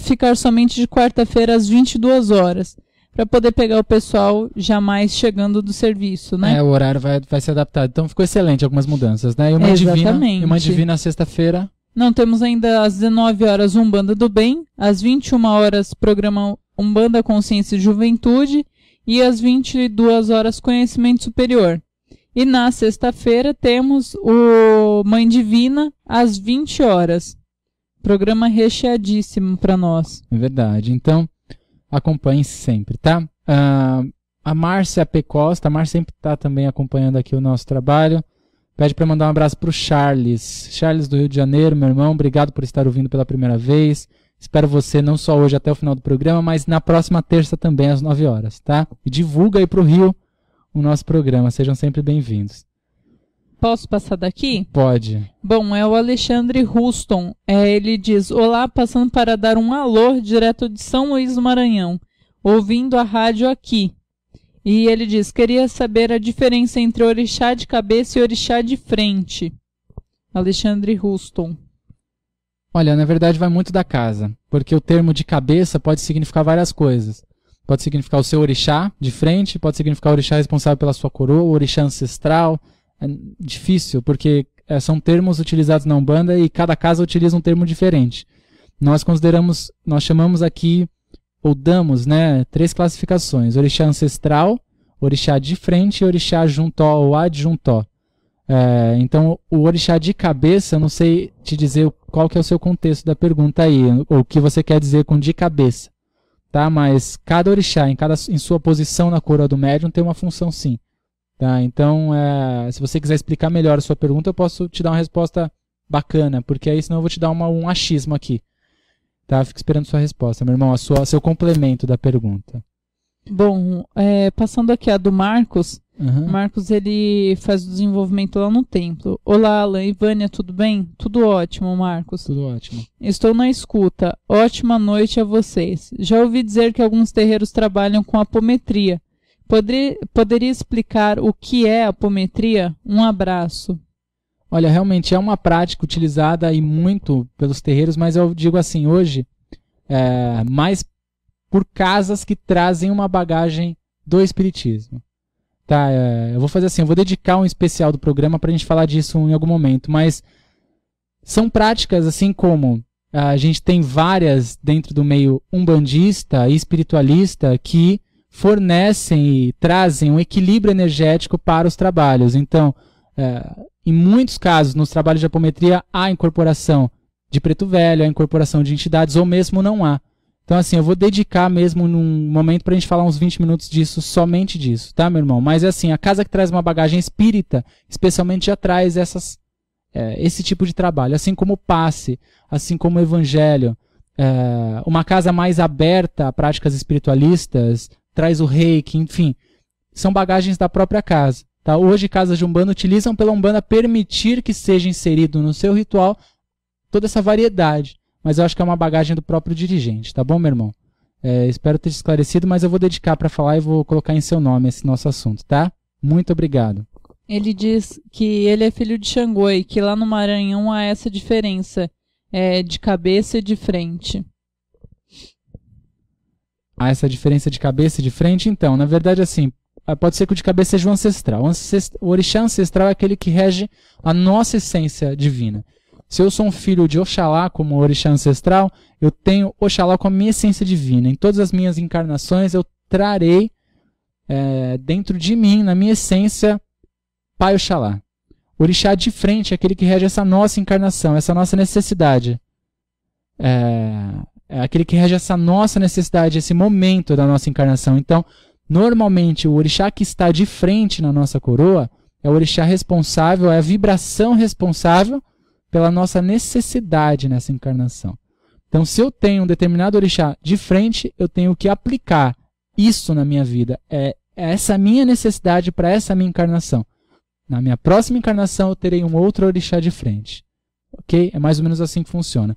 ficar somente de quarta-feira às 22 horas, para poder pegar o pessoal já mais chegando do serviço, né? O horário vai ser adaptado. Então ficou excelente, algumas mudanças, né? E uma divina sexta-feira. Não, temos ainda às 19 horas Umbanda do Bem, às 21 horas programa Umbanda Consciência e Juventude e às 22 horas Conhecimento Superior. E na sexta-feira temos o Mãe Divina às 20 horas. Programa recheadíssimo para nós. É verdade. Então, acompanhe sempre, tá? A Márcia P. Costa, a Márcia sempre está também acompanhando aqui o nosso trabalho. Pede para mandar um abraço para o Charles. Charles do Rio de Janeiro, meu irmão. Obrigado por estar ouvindo pela primeira vez. Espero você não só hoje até o final do programa, mas na próxima terça também às 9 horas, tá? E divulga aí para o Rio o nosso programa. Sejam sempre bem-vindos. Posso passar daqui? Pode. Bom, é o Alexandre Ruston. Ele diz, olá, passando para dar um alô direto de São Luís do Maranhão, ouvindo a rádio aqui. E ele diz, queria saber a diferença entre orixá de cabeça e orixá de frente. Alexandre Ruston. Olha, na verdade vai muito da casa, porque o termo de cabeça pode significar várias coisas. Pode significar o seu orixá de frente, pode significar o orixá responsável pela sua coroa, o orixá ancestral. É difícil, porque são termos utilizados na Umbanda e cada casa utiliza um termo diferente. Nós chamamos aqui, ou damos, né, 3 classificações: orixá ancestral, orixá de frente e orixá juntó ou adjuntó. Então, o orixá de cabeça, eu não sei te dizer qual que é o seu contexto da pergunta aí, ou o que você quer dizer com de cabeça. Tá? Mas cada orixá, em sua posição na coroa do médium, tem uma função sim. Tá? Então, se você quiser explicar melhor a sua pergunta, eu posso te dar uma resposta bacana, porque aí senão eu vou te dar um achismo aqui. Tá? Fico esperando sua resposta, meu irmão, seu complemento da pergunta. Bom, passando aqui a do Marcos. Marcos, ele faz o desenvolvimento lá no templo. Olá, Alan e Vânia, tudo bem? Tudo ótimo, Marcos. Tudo ótimo. Estou na escuta. Ótima noite a vocês. Já ouvi dizer que alguns terreiros trabalham com apometria. Poderia explicar o que é apometria? Um abraço. Olha, realmente é uma prática utilizada e muito pelos terreiros, mas eu digo assim, hoje, mais por casas que trazem uma bagagem do espiritismo. Tá, eu vou fazer assim, eu vou dedicar um especial do programa para a gente falar disso em algum momento, mas são práticas assim como a gente tem várias dentro do meio umbandista e espiritualista que fornecem e trazem um equilíbrio energético para os trabalhos. Então, em muitos casos, nos trabalhos de apometria, há incorporação de preto velho, há incorporação de entidades, ou mesmo não há. Então, assim, eu vou dedicar mesmo num momento pra gente falar uns 20 minutos disso, somente disso, tá, meu irmão? Mas, assim, a casa que traz uma bagagem espírita, especialmente já traz esse tipo de trabalho. Assim como o passe, assim como o evangelho. Uma casa mais aberta a práticas espiritualistas, traz o reiki, enfim. São bagagens da própria casa. Tá? Hoje, casas de Umbanda utilizam pela Umbanda permitir que seja inserido no seu ritual toda essa variedade. Mas eu acho que é uma bagagem do próprio dirigente, tá bom, meu irmão? Espero ter te esclarecido, mas eu vou dedicar para falar e vou colocar em seu nome esse nosso assunto, tá? Muito obrigado. Ele diz que ele é filho de Xangô e que lá no Maranhão há essa diferença de cabeça e de frente. Há essa diferença de cabeça e de frente? Então, na verdade, assim, pode ser que o de cabeça seja o ancestral. O orixá ancestral é aquele que rege a nossa essência divina. Se eu sou um filho de Oxalá, como orixá ancestral, eu tenho Oxalá com a minha essência divina. Em todas as minhas encarnações, eu trarei dentro de mim, na minha essência, Pai Oxalá. O orixá de frente é aquele que rege essa nossa encarnação, essa nossa necessidade. É aquele que rege essa nossa necessidade, esse momento da nossa encarnação. Então, normalmente, o orixá que está de frente na nossa coroa é o orixá responsável, é a vibração responsável pela nossa necessidade nessa encarnação. Então, se eu tenho um determinado orixá de frente, eu tenho que aplicar isso na minha vida. É essa minha necessidade para essa minha encarnação. Na minha próxima encarnação, eu terei um outro orixá de frente. Ok? É mais ou menos assim que funciona.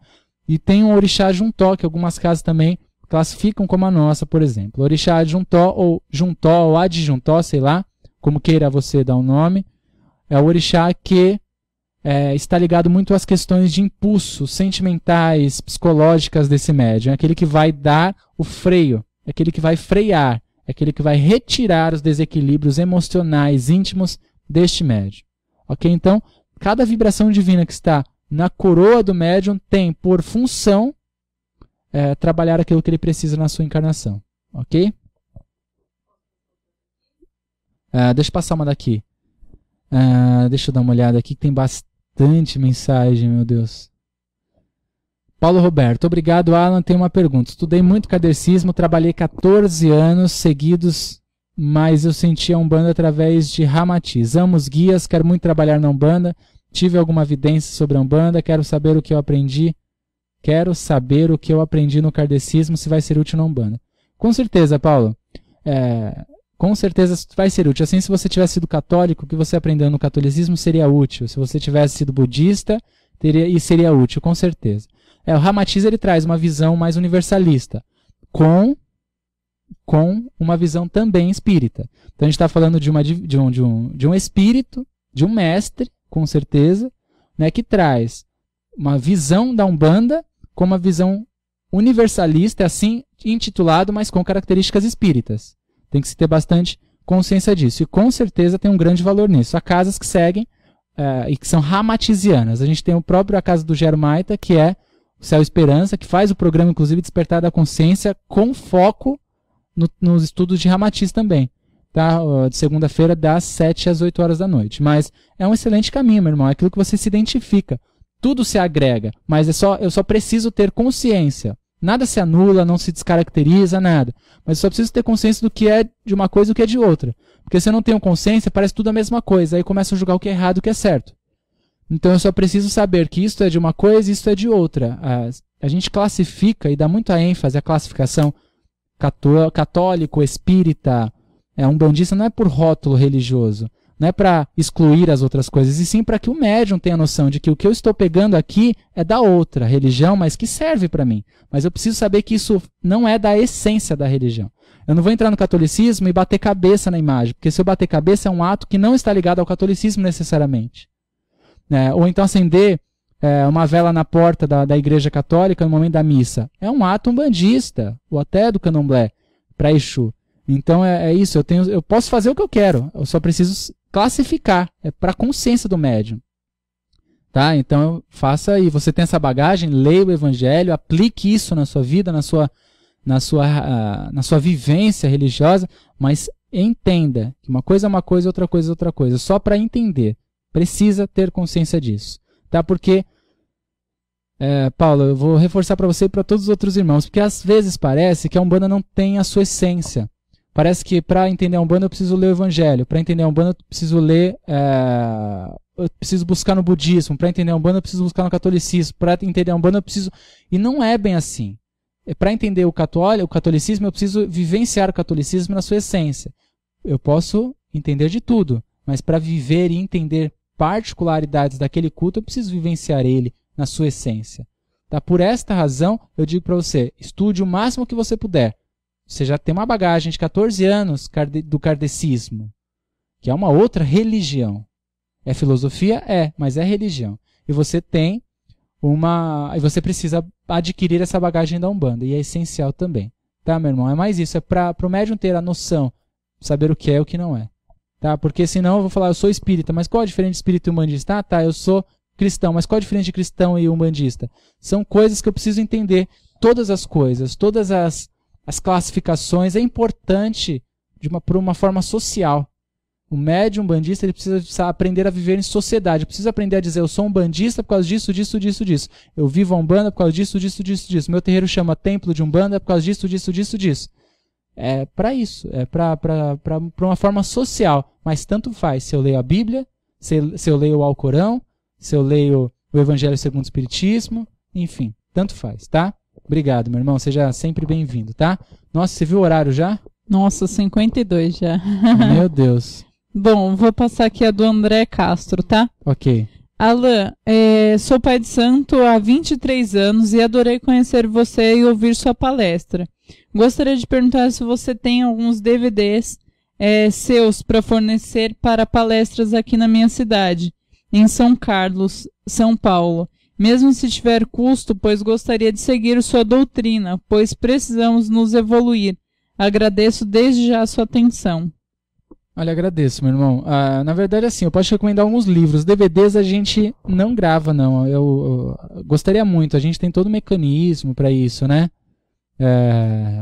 E tem um orixá juntó, que algumas casas também classificam como a nossa, por exemplo. Orixá adjuntó, ou adjuntó, sei lá, como queira você dar o nome, é o orixá que está ligado muito às questões de impulsos sentimentais, psicológicas desse médium. É aquele que vai dar o freio, é aquele que vai frear, é aquele que vai retirar os desequilíbrios emocionais íntimos deste médium. Ok? Então, cada vibração divina que está na coroa do médium tem por função trabalhar aquilo que ele precisa na sua encarnação. Ok? Deixa eu passar uma daqui. Deixa eu dar uma olhada aqui, que tem bastante mensagem, meu Deus. Paulo Roberto, obrigado, Alan. Tem uma pergunta. Estudei muito kardecismo, trabalhei 14 anos seguidos, mas eu senti a Umbanda através de Ramatiz. Amo os guias, quero muito trabalhar na Umbanda. Tive alguma evidência sobre a Umbanda, quero saber o que eu aprendi. Quero saber o que eu aprendi no kardecismo, se vai ser útil na Umbanda. Com certeza, Paulo. Com certeza vai ser útil. Assim, se você tivesse sido católico, o que você aprendeu no catolicismo seria útil. Se você tivesse sido budista, seria útil, com certeza. O Ramatiz, ele traz uma visão mais universalista, com uma visão também espírita. Então a gente está falando de um espírito, de um mestre, com certeza, né, que traz uma visão da Umbanda com uma visão universalista, assim intitulado, mas com características espíritas. Tem que se ter bastante consciência disso. E com certeza tem um grande valor nisso. Há casas que seguem e que são ramatizianas. A gente tem a casa do Gero Maita, que é o Céu Esperança, que faz o programa, inclusive, Despertar da Consciência, com foco nos estudos de Ramatiz também. Tá? De segunda-feira, das 7 às 8 horas da noite. Mas é um excelente caminho, meu irmão. É aquilo que você se identifica. Tudo se agrega, mas eu só preciso ter consciência. Nada se anula, não se descaracteriza, nada. Mas eu só preciso ter consciência do que é de uma coisa e do que é de outra. Porque se eu não tenho consciência, parece tudo a mesma coisa. Aí começam a julgar o que é errado e o que é certo. Então eu só preciso saber que isto é de uma coisa e isto é de outra. A gente classifica e dá muita ênfase à classificação católico, espírita, umbandista, não é por rótulo religioso. Não é para excluir as outras coisas, e sim para que o médium tenha a noção de que o que eu estou pegando aqui é da outra religião, mas que serve para mim. Mas eu preciso saber que isso não é da essência da religião. Eu não vou entrar no catolicismo e bater cabeça na imagem, porque se eu bater cabeça é um ato que não está ligado ao catolicismo necessariamente. Ou então acender uma vela na porta da igreja católica no momento da missa. É um ato umbandista, ou até do candomblé, para Exu. Então é isso, eu posso fazer o que eu quero, eu só preciso classificar, é para a consciência do médium. Tá? Então faça aí, você tem essa bagagem, leia o Evangelho, aplique isso na sua vida, na sua vivência religiosa, mas entenda que uma coisa é uma coisa, outra coisa é outra coisa. Só para entender, precisa ter consciência disso. Tá? Porque Paulo, eu vou reforçar para você e para todos os outros irmãos, porque às vezes parece que a Umbanda não tem a sua essência. Parece que para entender a Umbanda eu preciso ler o Evangelho, para entender a Umbanda eu preciso ler, eu preciso buscar no budismo, para entender a Umbanda eu preciso buscar no catolicismo, para entender a Umbanda eu preciso... E não é bem assim. Para entender o catolicismo eu preciso vivenciar o catolicismo na sua essência. Eu posso entender de tudo, mas para viver e entender particularidades daquele culto eu preciso vivenciar ele na sua essência. Tá? Por esta razão, eu digo para você, estude o máximo que você puder. Você já tem uma bagagem de 14 anos do kardecismo, que é uma outra religião. É filosofia? Mas é religião. E você e você precisa adquirir essa bagagem da Umbanda, e é essencial também. Tá, meu irmão? É mais isso, é para o médium ter a noção, saber o que é e o que não é. Tá? Porque senão eu vou falar, eu sou espírita, mas qual a diferença de espírita e umbandista? Eu sou cristão, mas qual a diferença de cristão e umbandista? São coisas que eu preciso entender, todas as coisas, todas as classificações, é importante por uma forma social. O médium umbandista ele precisa aprender a viver em sociedade, precisa aprender a dizer, eu sou umbandista por causa disso, disso, disso, disso. Eu vivo a Umbanda por causa disso, disso, disso, disso. Meu terreiro chama Templo de Umbanda por causa disso, disso, disso, disso. É para isso, é para uma forma social, mas tanto faz se eu leio a Bíblia, se eu leio o Alcorão, se eu leio o Evangelho segundo o Espiritismo, enfim, tanto faz, tá? Obrigado, meu irmão, seja sempre bem-vindo, tá? Nossa, você viu o horário já? Nossa, 52 já. Meu Deus. Bom, vou passar aqui a do André Castro, tá? Ok. Alan, sou pai de santo há 23 anos e adorei conhecer você e ouvir sua palestra. Gostaria de perguntar se você tem alguns DVDs seus para fornecer para palestras aqui na minha cidade, em São Carlos, São Paulo. Mesmo se tiver custo, pois gostaria de seguir sua doutrina, pois precisamos nos evoluir. Agradeço desde já a sua atenção. Olha, agradeço, meu irmão. Na verdade, assim, eu posso te recomendar alguns livros. DVDs a gente não grava, não. Eu gostaria muito. A gente tem todo um mecanismo para isso, né?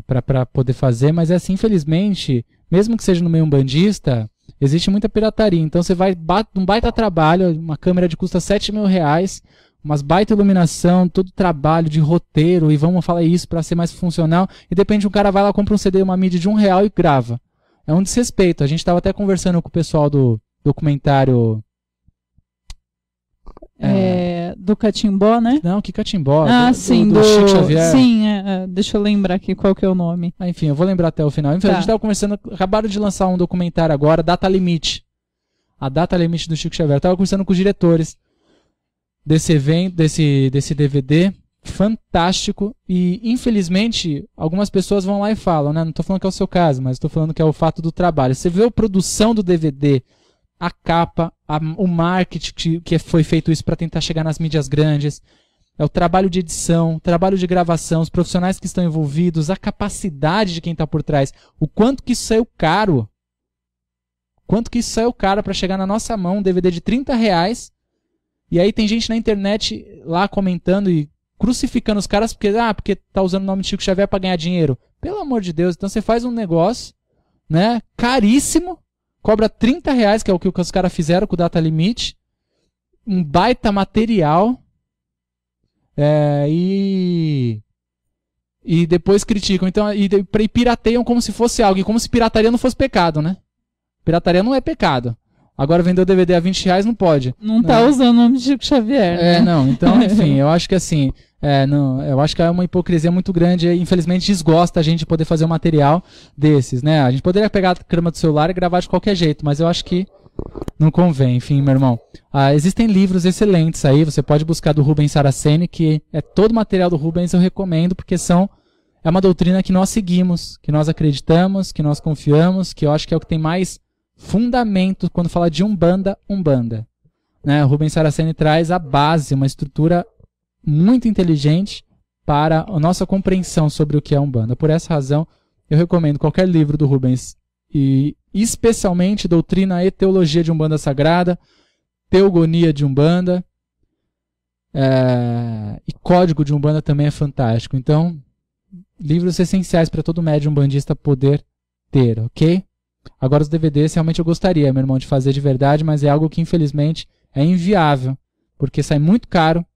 Para poder fazer, mas assim, infelizmente, mesmo que seja no meio umbandista, existe muita pirataria. Então você vai um baita trabalho, uma câmera de custa R$7.000, umas baita iluminação, todo trabalho de roteiro, e vamos falar isso para ser mais funcional, e de repente um cara vai lá, compra um CD, uma mídia de R$1 e grava. É um desrespeito. A gente estava até conversando com o pessoal do documentário... do Catimbó, né? Não, que Catimbó? Sim, do Chico Xavier. Sim, deixa eu lembrar aqui qual que é o nome. Enfim, eu vou lembrar até o final. Enfim, tá. A gente estava conversando, acabaram de lançar um documentário agora, Data Limite. A Data Limite do Chico Xavier. Eu estava conversando com os diretores desse evento, desse DVD, fantástico, e infelizmente algumas pessoas vão lá e falam, né? Não estou falando que é o seu caso, mas estou falando que é o fato do trabalho. Você vê a produção do DVD, a capa, o marketing que foi feito isso para tentar chegar nas mídias grandes, é o trabalho de edição, o trabalho de gravação, os profissionais que estão envolvidos, a capacidade de quem está por trás, o quanto que isso saiu caro, para chegar na nossa mão, um DVD de R$30, e aí tem gente na internet lá comentando e crucificando os caras porque tá usando o nome de Chico Xavier para ganhar dinheiro. Pelo amor de Deus, então você faz um negócio, né, caríssimo, cobra R$30, que é o que os caras fizeram com o Data Limite, um baita material, e depois criticam, então, e pirateiam como se fosse algo, e como se pirataria não fosse pecado, né? Pirataria não é pecado. Agora vender o DVD a R$20 não pode. Não tá usando o nome de Chico Xavier, né? Não, então, enfim, eu acho que assim, eu acho que é uma hipocrisia muito grande e infelizmente desgosta a gente poder fazer um material desses, né? A gente poderia pegar a câmera do celular e gravar de qualquer jeito, mas eu acho que não convém, enfim, meu irmão. Existem livros excelentes aí, você pode buscar do Rubens Saraceni, que é todo o material do Rubens, eu recomendo, porque é uma doutrina que nós seguimos, que nós acreditamos, que nós confiamos, que eu acho que é o que tem mais fundamento quando fala de Umbanda, né? O Rubens Saraceni traz a base, uma estrutura muito inteligente para a nossa compreensão sobre o que é Umbanda. Por essa razão, eu recomendo qualquer livro do Rubens, e especialmente Doutrina e Teologia de Umbanda Sagrada, Teogonia de Umbanda, e Código de Umbanda também é fantástico. Então, livros essenciais para todo médium umbandista poder ter, ok? Agora os DVDs realmente eu gostaria, meu irmão, de fazer de verdade, mas é algo que infelizmente é inviável, porque sai muito caro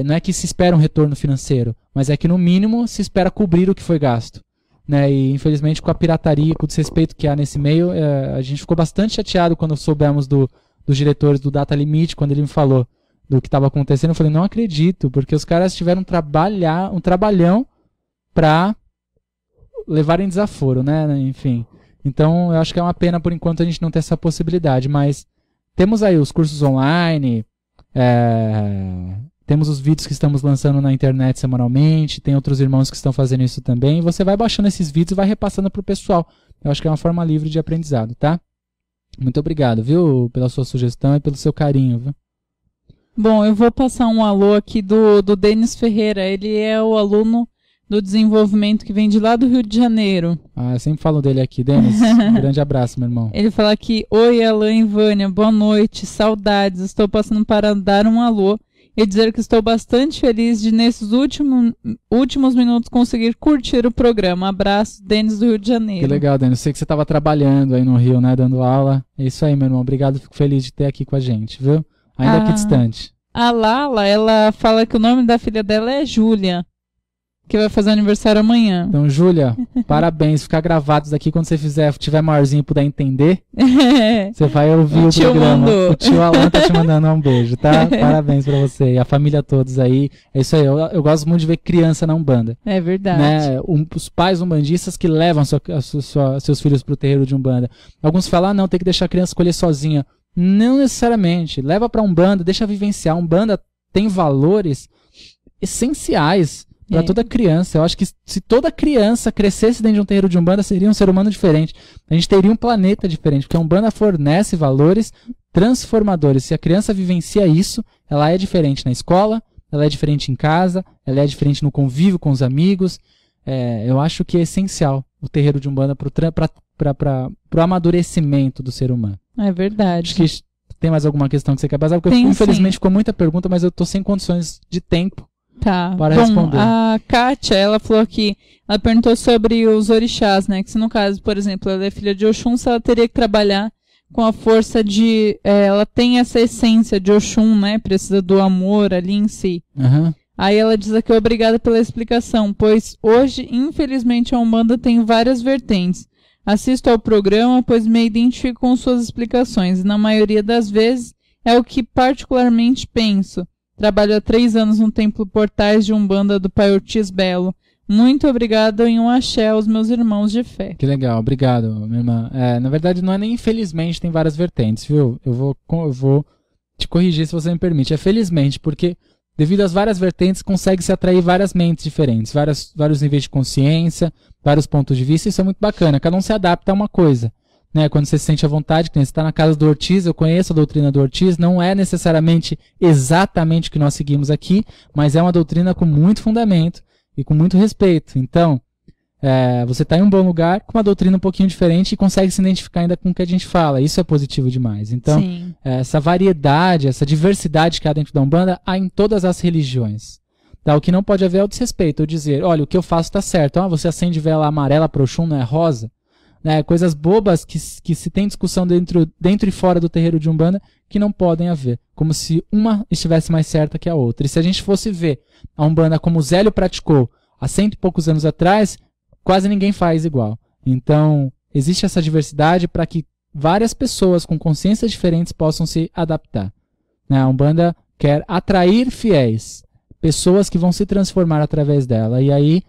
não é que se espera um retorno financeiro, mas é que no mínimo se espera cobrir o que foi gasto. Né? E infelizmente com a pirataria, com o desrespeito que há nesse meio, a gente ficou bastante chateado quando soubemos dos diretores do Data Limite, quando ele me falou do que estava acontecendo. Eu falei, não acredito, porque os caras tiveram um trabalhão para levarem desaforo, né? Enfim. Então eu acho que é uma pena por enquanto a gente não ter essa possibilidade, mas temos aí os cursos online, temos os vídeos que estamos lançando na internet semanalmente, tem outros irmãos que estão fazendo isso também, e você vai baixando esses vídeos e vai repassando para o pessoal. Eu acho que é uma forma livre de aprendizado, tá? Muito obrigado, viu, pela sua sugestão e pelo seu carinho, viu? Bom, eu vou passar um alô aqui do Denis Ferreira. Ele é o aluno do desenvolvimento que vem de lá do Rio de Janeiro. Eu sempre falo dele aqui, Denis. Um grande abraço, meu irmão. Ele fala aqui, oi Alan e Vânia, boa noite, saudades, estou passando para dar um alô e dizer que estou bastante feliz de nesses últimos minutos conseguir curtir o programa. Abraço, Denis do Rio de Janeiro. Que legal, Denis. Eu sei que você estava trabalhando aí no Rio, né, dando aula. É isso aí, meu irmão. Obrigado, fico feliz de ter aqui com a gente, viu? Ainda aqui distante. A Lala, ela fala que o nome da filha dela é Júlia, que vai fazer aniversário amanhã. Então, Júlia, parabéns. Ficar gravado isso daqui quando você tiver maiorzinho e puder entender. Você vai ouvir o programa. O tio Alan tá te mandando um beijo, tá? Parabéns pra você e a família todos aí. É isso aí. Eu gosto muito de ver criança na Umbanda. É verdade. Né? Os pais umbandistas que levam seus filhos pro terreiro de Umbanda. Alguns falam, não, tem que deixar a criança escolher sozinha. Não necessariamente. Leva pra Umbanda, deixa vivenciar. Umbanda tem valores essenciais para toda criança. Eu acho que se toda criança crescesse dentro de um terreiro de Umbanda, seria um ser humano diferente. A gente teria um planeta diferente, porque a Umbanda fornece valores transformadores. Se a criança vivencia isso, ela é diferente na escola, ela é diferente em casa, ela é diferente no convívio com os amigos. Eu acho que é essencial o terreiro de Umbanda para o amadurecimento do ser humano. É verdade. Acho que tem mais alguma questão que você quer passar? Porque infelizmente ficou muita pergunta, mas eu estou sem condições de tempo. Tá. Para responder. A Kátia, ela falou que ela perguntou sobre os orixás, né? Que se no caso, por exemplo, ela é filha de Oxum, se ela teria que trabalhar com a força de... ela tem essa essência de Oxum, né? Precisa do amor ali em si. Uhum. Aí ela diz aqui, obrigada pela explicação, pois hoje, infelizmente, a Umbanda tem várias vertentes. Assisto ao programa, pois me identifico com suas explicações, e na maioria das vezes é o que particularmente penso. Trabalho há 3 anos no Templo Portais de Umbanda do Pai Ortiz Belo. Muito obrigado e um axé aos meus irmãos de fé. Que legal, obrigado, minha irmã. Na verdade, não é nem infelizmente, tem várias vertentes, viu? Eu vou te corrigir se você me permite. É felizmente, porque devido às várias vertentes, consegue-se atrair várias mentes diferentes, vários níveis de consciência, vários pontos de vista. Isso é muito bacana. Cada um se adapta a uma coisa. Né, quando você se sente à vontade, que você está na casa do Ortiz, eu conheço a doutrina do Ortiz, não é necessariamente exatamente o que nós seguimos aqui, mas é uma doutrina com muito fundamento e com muito respeito. Então, você está em um bom lugar, com uma doutrina um pouquinho diferente e consegue se identificar ainda com o que a gente fala. Isso é positivo demais. Então, essa variedade, essa diversidade que há dentro da Umbanda, há em todas as religiões. Tá? O que não pode haver é o desrespeito, ou dizer, olha, o que eu faço está certo. Você acende vela amarela para Oxum, não é rosa? Né, coisas bobas que se tem discussão dentro e fora do terreiro de Umbanda que não podem haver, como se uma estivesse mais certa que a outra. E se a gente fosse ver a Umbanda como o Zélio praticou há 100 e poucos anos atrás, quase ninguém faz igual. Então, existe essa diversidade para que várias pessoas com consciências diferentes possam se adaptar. Né, a Umbanda quer atrair fiéis, pessoas que vão se transformar através dela, e aí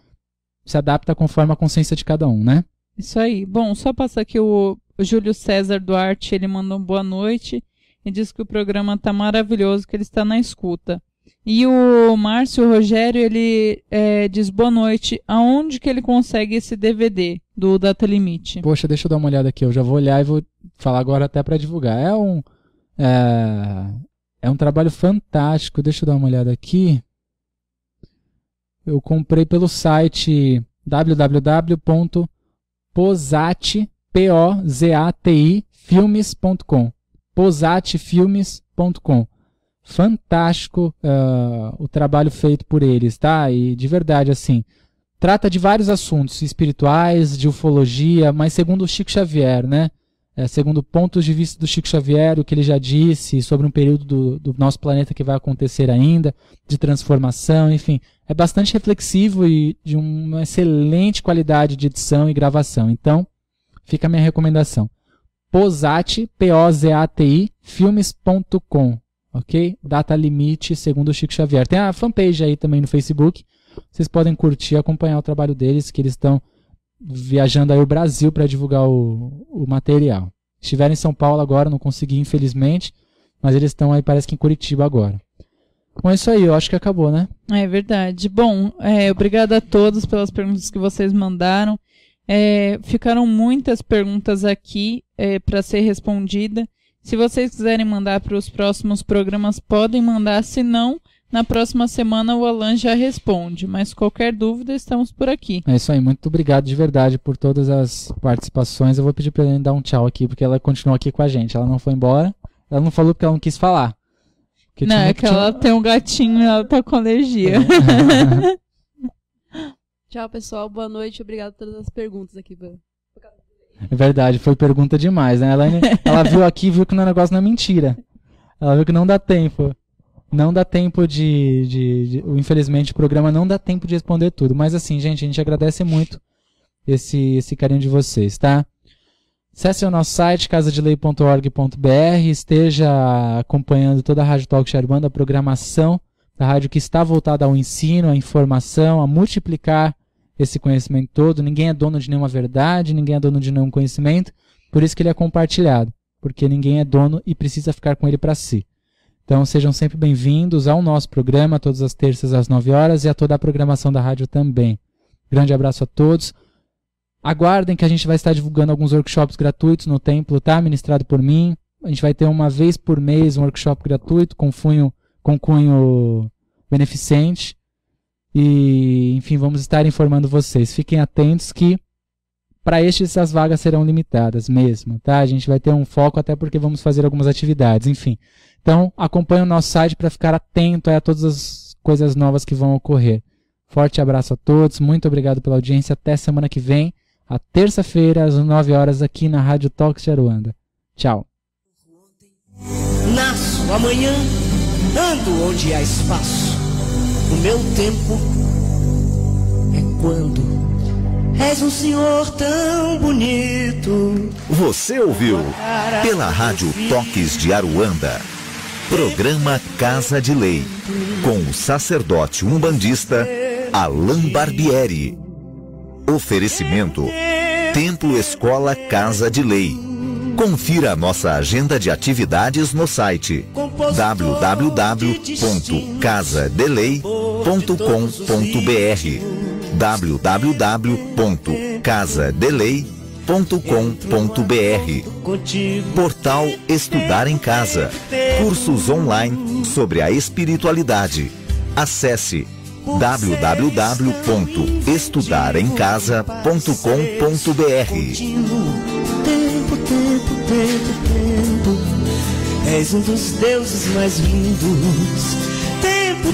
se adapta conforme a consciência de cada um, né? Isso aí. Bom, só passar aqui o Júlio César Duarte, ele mandou boa noite e diz que o programa está maravilhoso, que ele está na escuta. E o Márcio Rogério, ele diz boa noite, aonde que ele consegue esse DVD do Data Limite? Poxa, deixa eu dar uma olhada aqui, eu já vou olhar e vou falar agora até para divulgar. É um trabalho fantástico, deixa eu dar uma olhada aqui. Eu comprei pelo site www.posatfilmes.com posatfilmes.com. Fantástico o trabalho feito por eles, tá? E de verdade, assim, trata de vários assuntos espirituais, de ufologia, mas segundo o Chico Xavier, né? segundo pontos de vista do Chico Xavier, o que ele já disse sobre um período do nosso planeta que vai acontecer ainda, de transformação, enfim. É bastante reflexivo e de uma excelente qualidade de edição e gravação. Então, fica a minha recomendação. Pozati, P-O-Z-A-T-I, filmes.com, ok? Data limite, segundo o Chico Xavier. Tem a fanpage aí também no Facebook. Vocês podem curtir e acompanhar o trabalho deles, que eles estão viajando aí o Brasil para divulgar o material. Estiveram em São Paulo agora, não consegui, infelizmente, mas eles estão aí, parece que em Curitiba agora. Bom, é isso aí, eu acho que acabou, né? É verdade. Bom, obrigado a todos pelas perguntas que vocês mandaram. Ficaram muitas perguntas aqui para ser respondida. Se vocês quiserem mandar para os próximos programas, podem mandar, se não, na próxima semana o Alan já responde, mas qualquer dúvida, estamos por aqui. É isso aí, muito obrigado de verdade por todas as participações. Eu vou pedir para ela dar um tchau aqui, porque ela continuou aqui com a gente. Ela não foi embora, ela não falou porque ela não quis falar. Não, é que ela tem um gatinho e ela tá com alergia. Tchau, pessoal, boa noite, obrigado por todas as perguntas aqui. É verdade, foi pergunta demais, né? Ela viu aqui e viu que o negócio não é mentira. Ela viu que não dá tempo. Não dá tempo infelizmente, o programa não dá tempo de responder tudo. Mas assim, gente, a gente agradece muito esse carinho de vocês, tá? Acesse o nosso site, casadelei.org.br, esteja acompanhando toda a Rádio Talk Show Aruanda, a programação da rádio que está voltada ao ensino, à informação, a multiplicar esse conhecimento todo. Ninguém é dono de nenhuma verdade, ninguém é dono de nenhum conhecimento, por isso que ele é compartilhado, porque ninguém é dono e precisa ficar com ele para si. Então sejam sempre bem-vindos ao nosso programa, todas as terças às 9 horas e a toda a programação da rádio também. Grande abraço a todos. Aguardem que a gente vai estar divulgando alguns workshops gratuitos no templo, tá? Ministrado por mim. A gente vai ter uma vez por mês um workshop gratuito com cunho beneficente. E, enfim, vamos estar informando vocês. Fiquem atentos que para estes as vagas serão limitadas mesmo, tá? A gente vai ter um foco até porque vamos fazer algumas atividades, enfim. Então, acompanhe o nosso site para ficar atento a todas as coisas novas que vão ocorrer. Forte abraço a todos, muito obrigado pela audiência. Até semana que vem, a terça-feira, às 9 horas, aqui na Rádio Talk Show Aruanda. Tchau. Nasço amanhã, ando onde há espaço. O meu tempo é quando és um senhor tão bonito. Você ouviu pela Rádio Toques de Aruanda, programa Casa de Lei, com o sacerdote umbandista Alan Barbieri. Oferecimento Templo Escola Casa de Lei. Confira a nossa agenda de atividades no site www.casadelei.com.br www.casadelei.com.br. Portal Estudar em Casa. Cursos online sobre a espiritualidade. Acesse www.estudaremcasa.com.br. Tempo, és um dos deuses mais lindos. Tempo.